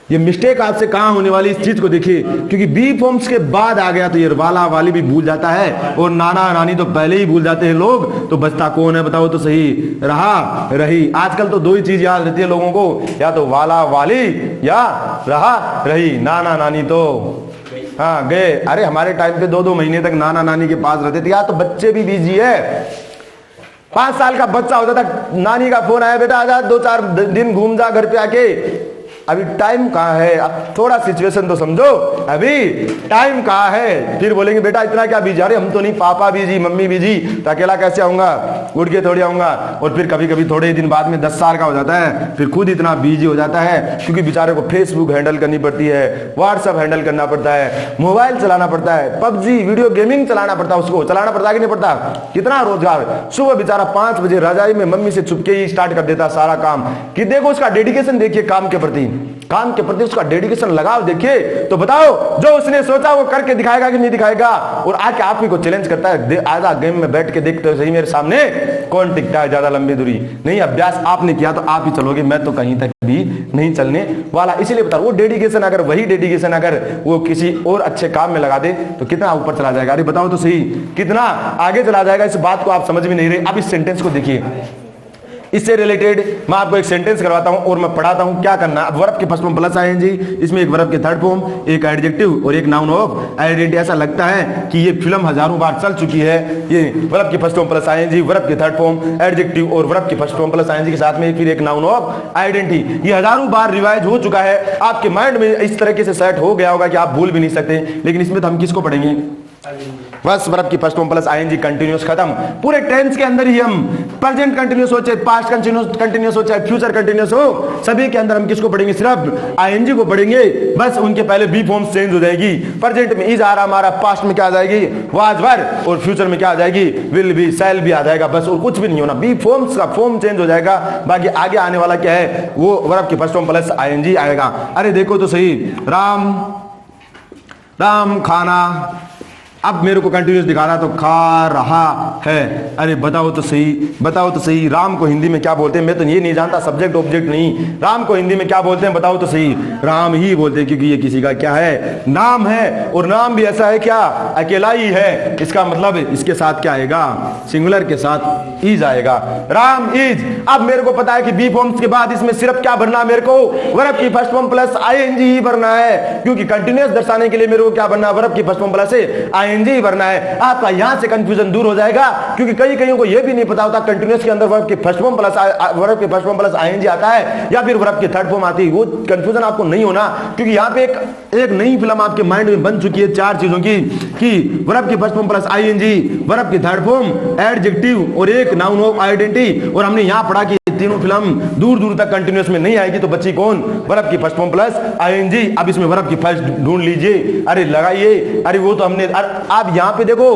ये मिस्टेक आपसे कहां होने वाली, इस चीज को देखिए, क्योंकि बी फॉर्म्स के बाद आ गया तो ये वाला वाली भी भूल जाता है और नाना नानी तो पहले ही भूल जाते हैं लोग। तो बचता कौन है बताओ तो सही? रहा रही। आजकल तो दो ही चीज याद रहती है लोगों को, या तो वाला वाली या रहा रही। नाना नानी तो हाँ गए। अरे हमारे टाइम पे 2-2 महीने तक नाना नानी के पास रहते थे। यार तो बच्चे भी बिजी है। 5 साल का बच्चा होता था, नानी का फोन आया, बेटा आजा 2-4 दिन घूम जा घर पे आके। अभी टाइम कहाँ है? अब थोड़ा सिचुएशन तो समझो, अभी टाइम कहाँ है? फिर बोलेंगे बेटा इतना क्या बिजी? अरे हम तो नहीं, पापा बिजी, मम्मी बिजी, तो अकेला कैसे आऊंगा? उठ के थोड़ी आऊंगा। और फिर कभी कभी थोड़े ही दिन बाद में 10 साल का हो जाता है, फिर खुद इतना बिजी हो जाता है, क्योंकि बेचारे को फेसबुक हैंडल करनी पड़ती है, व्हाट्सएप हैंडल करना पड़ता है, मोबाइल चलाना पड़ता है, पबजी वीडियो गेमिंग चलाना पड़ता है, उसको चलाना पड़ता है कि नहीं पड़ता? कितना रोजगार। सुबह बेचारा 5 बजे रजाई में मम्मी से चुपके ही स्टार्ट कर देता सारा काम। कि देखो उसका डेडिकेशन देखिए काम के प्रति, काम के प्रति उसका डेडिकेशन लगाओ देखिए। तो बताओ जो उसने सोचा वो करके दिखाएगा कि नहीं दिखाएगा? और आके आप ही को चैलेंज करता है, आधा गेम में बैठ के देखते हो सही मेरे सामने कौन टिकता है ज्यादा लंबी दूरी। नहीं, अभ्यास आपने किया तो आप ही चलोगे, मैं तो कहीं तक भी नहीं चलने वाला। इसीलिए बता रहा हूं, वो डेडिकेशन अगर वही डेडिकेशन अगर वो किसी और अच्छे काम में लगा दे तो कितना ऊपर चला जाएगा। अरे बताओ तो सही, कितना आगे चला जाएगा। इस बात को आप समझ में नहीं रहे। अब इस सेंटेंस को देखिए, इससे रिलेटेड मैं आपको एक सेंटेंस करवाता हूं और मैं पढ़ाता हूं क्या करना। अब वर्ब के फर्स्ट फॉर्म प्लस आईएनजी, इसमें एक वर्ब के थर्ड फॉर्म, एक एडजेक्टिव और एक नाउन ऑफ आइडेंटिटी। ऐसा लगता है कि ये फिल्म हजारों बार चल चुकी है। ये वर्ब के first form plus ING, verb के थर्ड फॉर्म, एडजेक्टिव और वर्ब के फर्स्ट फॉर्म प्लस आईएनजी के साथ में फिर एक नाउन ऑफ आइडेंटिटी। ये हजारों बार रिवाइज हो चुका है, आपके माइंड में इस तरीके से सेट हो गया होगा कि आप भूल भी नहीं सकते। लेकिन इसमें तो हम किसको पढ़ेंगे? बस वर्ब की first form plus ING, continuous खत्म। पूरे टेंस के अंदर ही हम प्रेजेंट कंटीन्यूअस हो चाहे पास्ट कंटीन्यूअस हो चाहे फ्यूचर कंटीन्यूअस हो, सभी के अंदर हम किसको पढ़ेंगे? सिर्फ आईएनजी को पढ़ेंगे। बस उनके पहले बी फॉर्म चेंज हो जाएगी। प्रेजेंट में इज आ रहा हमारा, पास्ट में क्या आ जाएगी? वाज वर, और फ्यूचर में क्या आ जाएगी? विल बी, शैल भी आ जाएगा। बस और कुछ भी नहीं होना, बी फॉर्म्स का फॉर्म चेंज हो जाएगा। बाकी आगे आने वाला क्या है? वो वर्ब की फर्स्ट फॉर्म प्लस आईएनजी आएगा। अरे देखो तो सही, राम राम खाना, अब मेरे को कंटिन्यूस दिखा रहा तो खा रहा है। अरे बताओ तो सही, बताओ तो सही, राम को हिंदी में क्या बोलते हैं? मैं तो ये नहीं जानता, सब्जेक्ट ऑब्जेक्ट नहीं। राम को हिंदी में क्या बोलते हैं? बताओ तो सही। राम ही बोलते हैं, क्योंकि ये किसी का क्या है? नाम है। और नाम भी ऐसा है क्या? अकेला ही है। इसका मतलब इसके साथ क्या आएगा? सिंगुलर के साथ इज आएगा। राम इज। अब मेरे को पता है कि बी फॉर्म्स के बाद इसमें सिर्फ क्या भरना है? मेरे को वर्ब की फर्स्ट फॉर्म प्लस आईएनजी ही भरना है, क्योंकि कंटिन्यूस दर्शाने के लिए मेरे को क्या भरना है? वर्ब की फर्स्ट फॉर्म प्लस आईएनजी भरना है। आपका यहां से कंफ्यूजन दूर हो जाएगा, क्योंकि कईयों को यह भी नहीं पता होता कंटीन्यूअस के अंदर वर्ब के फर्स्ट फॉर्म प्लस आईएनजी आता है या फिर वर्ब की थर्ड फॉर्म आती है। वो कंफ्यूजन आपको नहीं होना, क्योंकि यहां पे एक नई फिल्म आपके माइंड में बन चुकी है 4 चीजों की, कि वर्ब की first form plus ING, verb की थर्ड फॉर्म, एडजेक्टिव और एक नाउन ऑफ आइडेंटिटी। और हमने यहां पढ़ा कि तीनों फिल्म दूर दूर तक कंटीन्यूअस में नहीं आएगी, तो बच्ची कौन? वर्ब की फर्स्ट फॉर्म प्लस आईएनजी। अब इसमें वर्ब की फर्स्ट ढूंढ लीजिए, अरे लगाइए। अरे वो तो हमने, आप यहां पे देखो,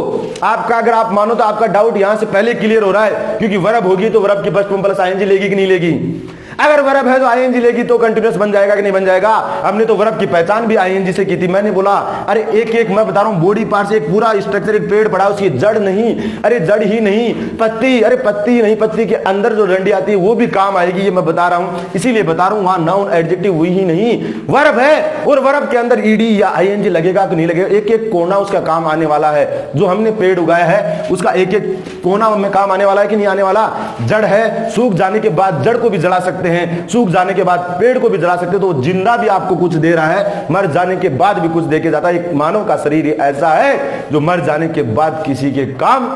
आपका अगर आप मानो तो आपका डाउट यहां से पहले क्लियर हो रहा है, क्योंकि वर्ब होगी तो वर्ब की फर्स्ट फॉर्म प्लस आईएनजी लेगी कि नहीं लेगी? अगर वर्ब है तो आईएनजी लेगी, तो कंटीन्यूअस बन जाएगा कि नहीं बन जाएगा? हमने तो वर्ब की पहचान भी आईएनजी से की थी। मैंने बोला अरे एक एक मैं बता रहा हूं, बॉडी पार्ट से एक पूरा स्ट्रक्चर, एक पेड़ पड़ा, उसकी जड़ नहीं, अरे जड़ ही नहीं, पत्ती, अरे पत्ती नहीं, पत्ती के अंदर जो डंडी आती है वो भी काम आएगी, ये मैं बता रहा हूं। इसीलिए बता रहा हूं, वहां नाउन एडजेक्टिव हुई ही नहीं, वर्ब है। और वर्ब के अंदर ईडी या आईएनजी लगेगा तो नहीं लगेगा? एक एक कोना उसका काम आने वाला है। जो हमने पेड़ उगाया है उसका एक एक कोना में काम आने वाला है कि नहीं आने वाला? जड़ है, सूख जाने के बाद जड़ को भी जला सकते सकते हैं, सूख जाने के बाद पेड़ को भी जला सकते हैं, तो जिंदा भी आपको कुछ दे रहा है, मर जाने के बाद भी कुछ दे के जाता है। एक मानव का शरीर ऐसा है जो मर जाने के बाद किसी के काम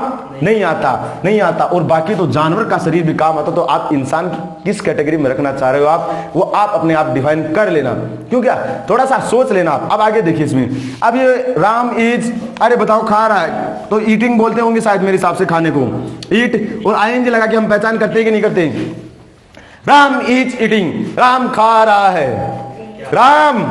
नहीं आता। और बाकी तो जानवर का शरीर भी काम आता। तो आप इंसान किस कैटेगरी में रखना चाह रहे हो आप, वो आप अपने आप डिफाइन कर लेना, क्यों क्या, थोड़ा सा सोच लेना आप। अब आगे देखिए इसमें, अब ये राम इज, अरे बताओ खा रहा है, तो ईटिंग बोलते होंगे शायद मेरे हिसाब से खाने को, ईट और आईएनजी लगा के हम पहचान करते हैं कि नहीं करते। राम इज ईटिंग, राम खा रहा है, राम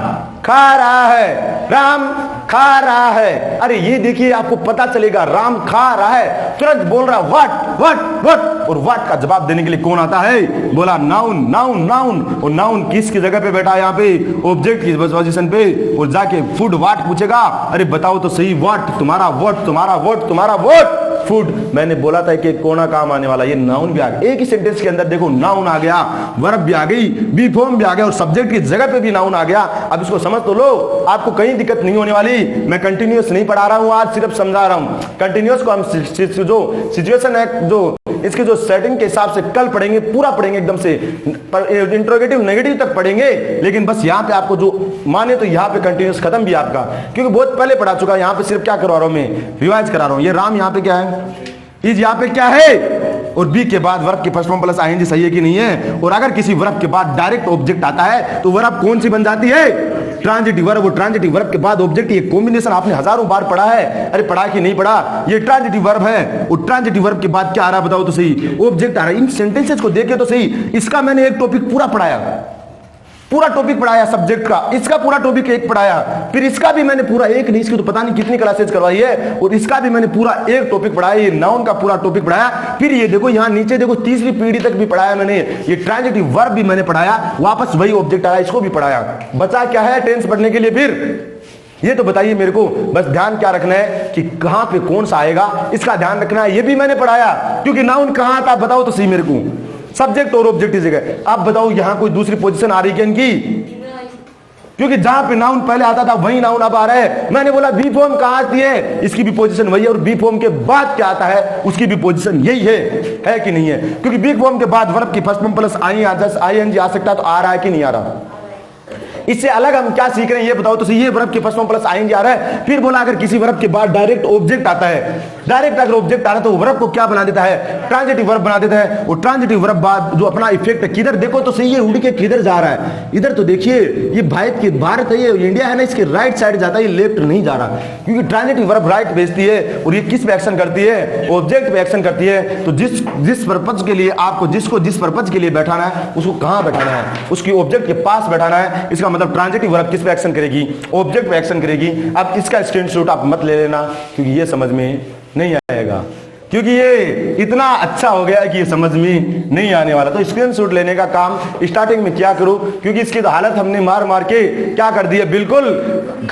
खा रहा है, राम खा रहा है। अरे ये देखिए आपको पता चलेगा राम खा रहा है, तुरंत बोल रहा व्हाट व्हाट व्हाट, और व्हाट का जवाब देने के लिए कौन आता है, बोला नाउन नाउन नाउन। और नाउन किसकी जगह पे बैठा है, यहाँ पे ऑब्जेक्ट की पोजीशन पे, और जाके फूड व्हाट पूछेगा, अरे बताओ तो सही व्हाट, तुम्हारा व्हाट, तुम्हारा व्हाट, तुम्हारा व्हाट, फूड। मैंने बोला था कि कोना काम आने वाला, ये नाउन भी आ गया। एक ही सेंटेंस के अंदर देखो नाउन आ गया, वर्ब भी आ गई, बी फॉर्म भी आ गया, और सब्जेक्ट की जगह पे भी नाउन आ गया। अब इसको समझ तो लो, आपको कहीं दिक्कत नहीं होने वाली। मैं कंटिन्यूअस नहीं पढ़ा रहा हूं आज, सिर्फ समझा रहा हूं। कंटिन्यूअस को हम जो सिचुएशन है, जो इसके जो सेटिंग के हिसाब से कल पढ़ेंगे, पूरा पढ़ेंगे एकदम से, इंट्रोगेटिव नेगेटिव तक पढ़ेंगे। लेकिन बस यहाँ पे आपको जो माने तो यहाँ पे कंटिन्यूअस खत्म भी आपका, क्योंकि बहुत पहले पढ़ा चुका। यहाँ पे सिर्फ क्या करवा रहा हूं मैं, रिवाइज करा रहा हूं। ये राम यहाँ पे क्या है, इज यहाँ पे क्या है, और बी के बाद वर्ब की फर्स्ट फॉर्म प्लस आईएनजी सही है कि नहीं है। और अगर किसी वर्ब के बाद डायरेक्ट ऑब्जेक्ट आता है तो वर्ब कौन सी बन जाती है, ट्रांजिटिव वर्ब। और ट्रांजिटिव वर्ब के बाद ऑब्जेक्ट, ये कॉम्बिनेशन आपने हजारों बार पढ़ा है। अरे पढ़ा कि नहीं पढ़ा, ये ट्रांजिटिव वर्ब है, और ट्रांजिटिव वर्ब के बाद क्या आ रहा है बताओ तो सही, ऑब्जेक्ट आ रहा है। इन सेंटेंसेस को देखे तो सही, इसका मैंने एक टॉपिक पूरा पढ़ाया, पूरा टॉपिक पढ़ाया सब्जेक्ट का, इसका पूरा टॉपिक एक पढ़ाया, फिर इसका भी मैंने पूरा एक नहीं, इसकी तो पता नहीं कितनी क्लासेज करवाई है, और इसका भी मैंने पूरा एक टॉपिक पढ़ाया, ये नाउन का पूरा टॉपिक पढ़ाया। फिर ये देखो यहाँ नीचे देखो, तीसरी पीढ़ी तक भी पढ़ाया मैंने, ये ट्रांजिटिव वर्ब भी मैंने पढ़ाया, वापस वही ऑब्जेक्ट आया, इसको भी पढ़ाया। बचा क्या है टेंस पढ़ने के लिए, फिर ये तो बताइए मेरे को। बस ध्यान क्या रखना है कि कहां पे कौन सा आएगा, इसका ध्यान रखना है। ये भी मैंने पढ़ाया, क्योंकि नाउन कहां था बताओ तो सही मेरे को, सब्जेक्ट और ऑब्जेक्ट की जगह। अब बताओ यहां कोई दूसरी पोजीशन आ रही है इनकी, क्योंकि जहां पे नाउन पहले आता था वही नाउन अब आ रहा है। मैंने बोला बी फॉर्म कहां आती है, इसकी भी पोजीशन वही है, और बी फॉर्म के बाद क्या आता है उसकी भी पोजीशन यही है कि नहीं है। क्योंकि बी फॉर्म के बाद वर्ब की फर्स्ट फॉर्म प्लस आईएनजी आ सकता है, तो आ रहा है कि नहीं आ रहा। इससे अलग हम क्या सीख रहे हैं ये बताओ तो सही। ये वर्ब के फर्स्ट फॉर्म प्लस आईएनजी आ रहा है। फिर बोला अगर किसी वर्ब के बाद डायरेक्ट ऑब्जेक्ट आता है, डायरेक्ट अगर ऑब्जेक्ट आ रहा है तो वर्ब को क्या बना देता है, ट्रांजिटिव वर्ब बना देता है। और ट्रांजिटिव वर्ब बाद जो अपना इफेक्ट है, किधर देखो तो सही, ये उड़ के किधर जा रहा है, इधर तो देखिए, ये भारत है, ये इंडिया है ना, इसके राइट साइड जाता है, ये लेफ्ट नहीं जा रहा, क्योंकि ट्रांजिटिव वर्ब राइट भेजती है। और ये किस पे एक्शन करती है, ऑब्जेक्ट पे एक्शन करती है। तो जिस पर्पज के लिए आपको, जिस पर्पज के लिए बैठाना है उसको कहां बैठाना है, उसकी ऑब्जेक्ट के पास बैठाना है। इसका मतलब ट्रांजिटिव वर्ब किस पे एक्शन करेगी, ऑब्जेक्ट पे एक्शन करेगी। अब इसका स्क्रीनशॉट आप मत ले लेना, क्योंकि ये समझ में नहीं आएगा, क्योंकि ये इतना अच्छा हो गया कि ये समझ में नहीं आने वाला। तो स्क्रीनशॉट लेने का काम स्टार्टिंग में क्या करो, क्योंकि इसकी तो हालत हमने मार मार के क्या कर दी है, बिल्कुल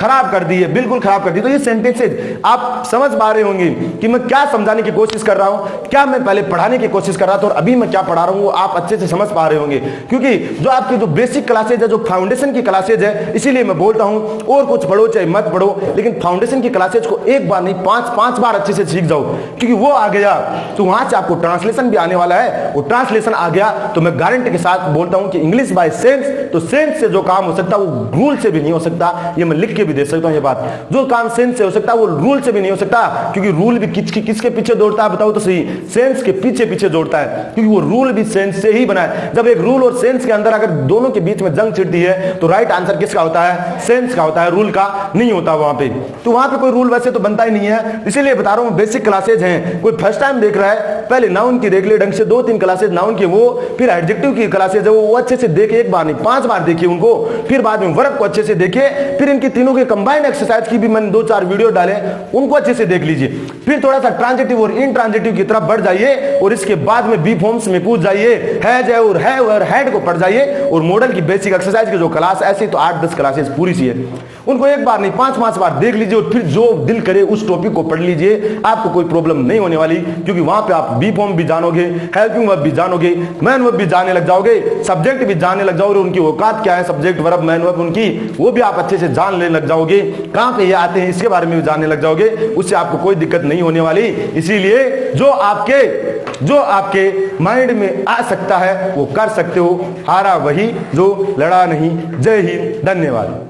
खराब कर दी है, बिल्कुल खराब कर दी। तो ये सेंटेंसेज आप समझ पा रहे होंगे कि मैं क्या समझाने की कोशिश कर रहा हूं, क्या मैं पहले पढ़ाने की कोशिश कर रहा था और अभी मैं क्या पढ़ा रहा हूं, वो आप अच्छे से समझ पा रहे होंगे। क्योंकि जो आपकी जो बेसिक क्लासेज है, जो फाउंडेशन की क्लासेज है, इसीलिए मैं बोलता हूं और कुछ पढ़ो चाहे मत पढ़ो, लेकिन फाउंडेशन की क्लासेज को एक बार नहीं पांच बार अच्छे से सीख जाओ। क्योंकि वो आ गया तो वहां से आपको ट्रांसलेशन भी आने वाला है, और ट्रांसलेशन आ गया तो मैं गारंटी के साथ बोलता हूं कि इंग्लिश बाय सेंस, तो सेंस से जो काम हो सकता है वो रूल से भी नहीं हो सकता। ये मैं लिख के भी दे सकता हूं ये बात, जो काम सेंस से हो सकता है वो रूल से भी नहीं हो सकता। क्योंकि रूल भी किसके पीछे दौड़ता है बताओ तो सही, सेंस के पीछे दौड़ता है, क्योंकि वो रूल भी सेंस से ही बना है। जब एक रूल और सेंस के अंदर अगर दोनों के बीच में जंग छिड़ती है तो राइट आंसर किसका होता है, सेंस का होता है, रूल का नहीं होता वहां पे। तो वहां पे कोई रूल वैसे तो बनता ही नहीं है, इसीलिए बता रहा हूं बेसिक क्लासेज हैं। कोई फर्स्ट टाइम देख रहा है, पहले नाउन की देख ले ढंग से, 2-3 क्लासेज नाउन की, वो फिर एडजेक्टिव की क्लासेज है वो अच्छे से देखे, एक बार नहीं 5 बार देखिए उनको, फिर बाद में वर्ब को अच्छे से देखे, फिर इनके तीनों के कंबाइंड एक्सरसाइज की भी मैंने 2-4 वीडियो डाले, उनको अच्छे से देख लीजिए। फिर थोड़ा सा ट्रांजिटिव और इनट्रांजिटिव की तरफ बढ़ जाइए, और इसके बाद में बी फॉर्म्स में पूछ जाइए, है और हैड को पढ़ जाइए। और मॉडल की बेसिक एक्सरसाइज की जो क्लास ऐसी तो 8-10 क्लासेज पूरी सी है, उनको एक बार नहीं 5-5 बार देख लीजिए और फिर जो दिल करे उस टॉपिक को पढ़ लीजिए, आपको कोई प्रॉब्लम नहीं होने वाली, क्योंकि वहां पे आप बी फॉर्म भी जानोगे, हेल्पिंग वर्ब भी जानोगे, मैन वर्ब भी जानने लग जाओगे, सब्जेक्ट भी जानने लग जाओगे, उनकी औकात क्या है, सब्जेक्ट वर्ब मैन वर्ब उनकी, वो भी आप अच्छे से जान लेने लग जाओगे, कहां पे ये आते हैं इसके बारे में भी जानने लग जाओगे, उससे आपको कोई दिक्कत नहीं होने वाली। इसीलिए जो आपके माइंड में आ सकता है वो कर सकते हो, हारा वही जो लड़ा नहीं। जय हिंद, धन्यवाद।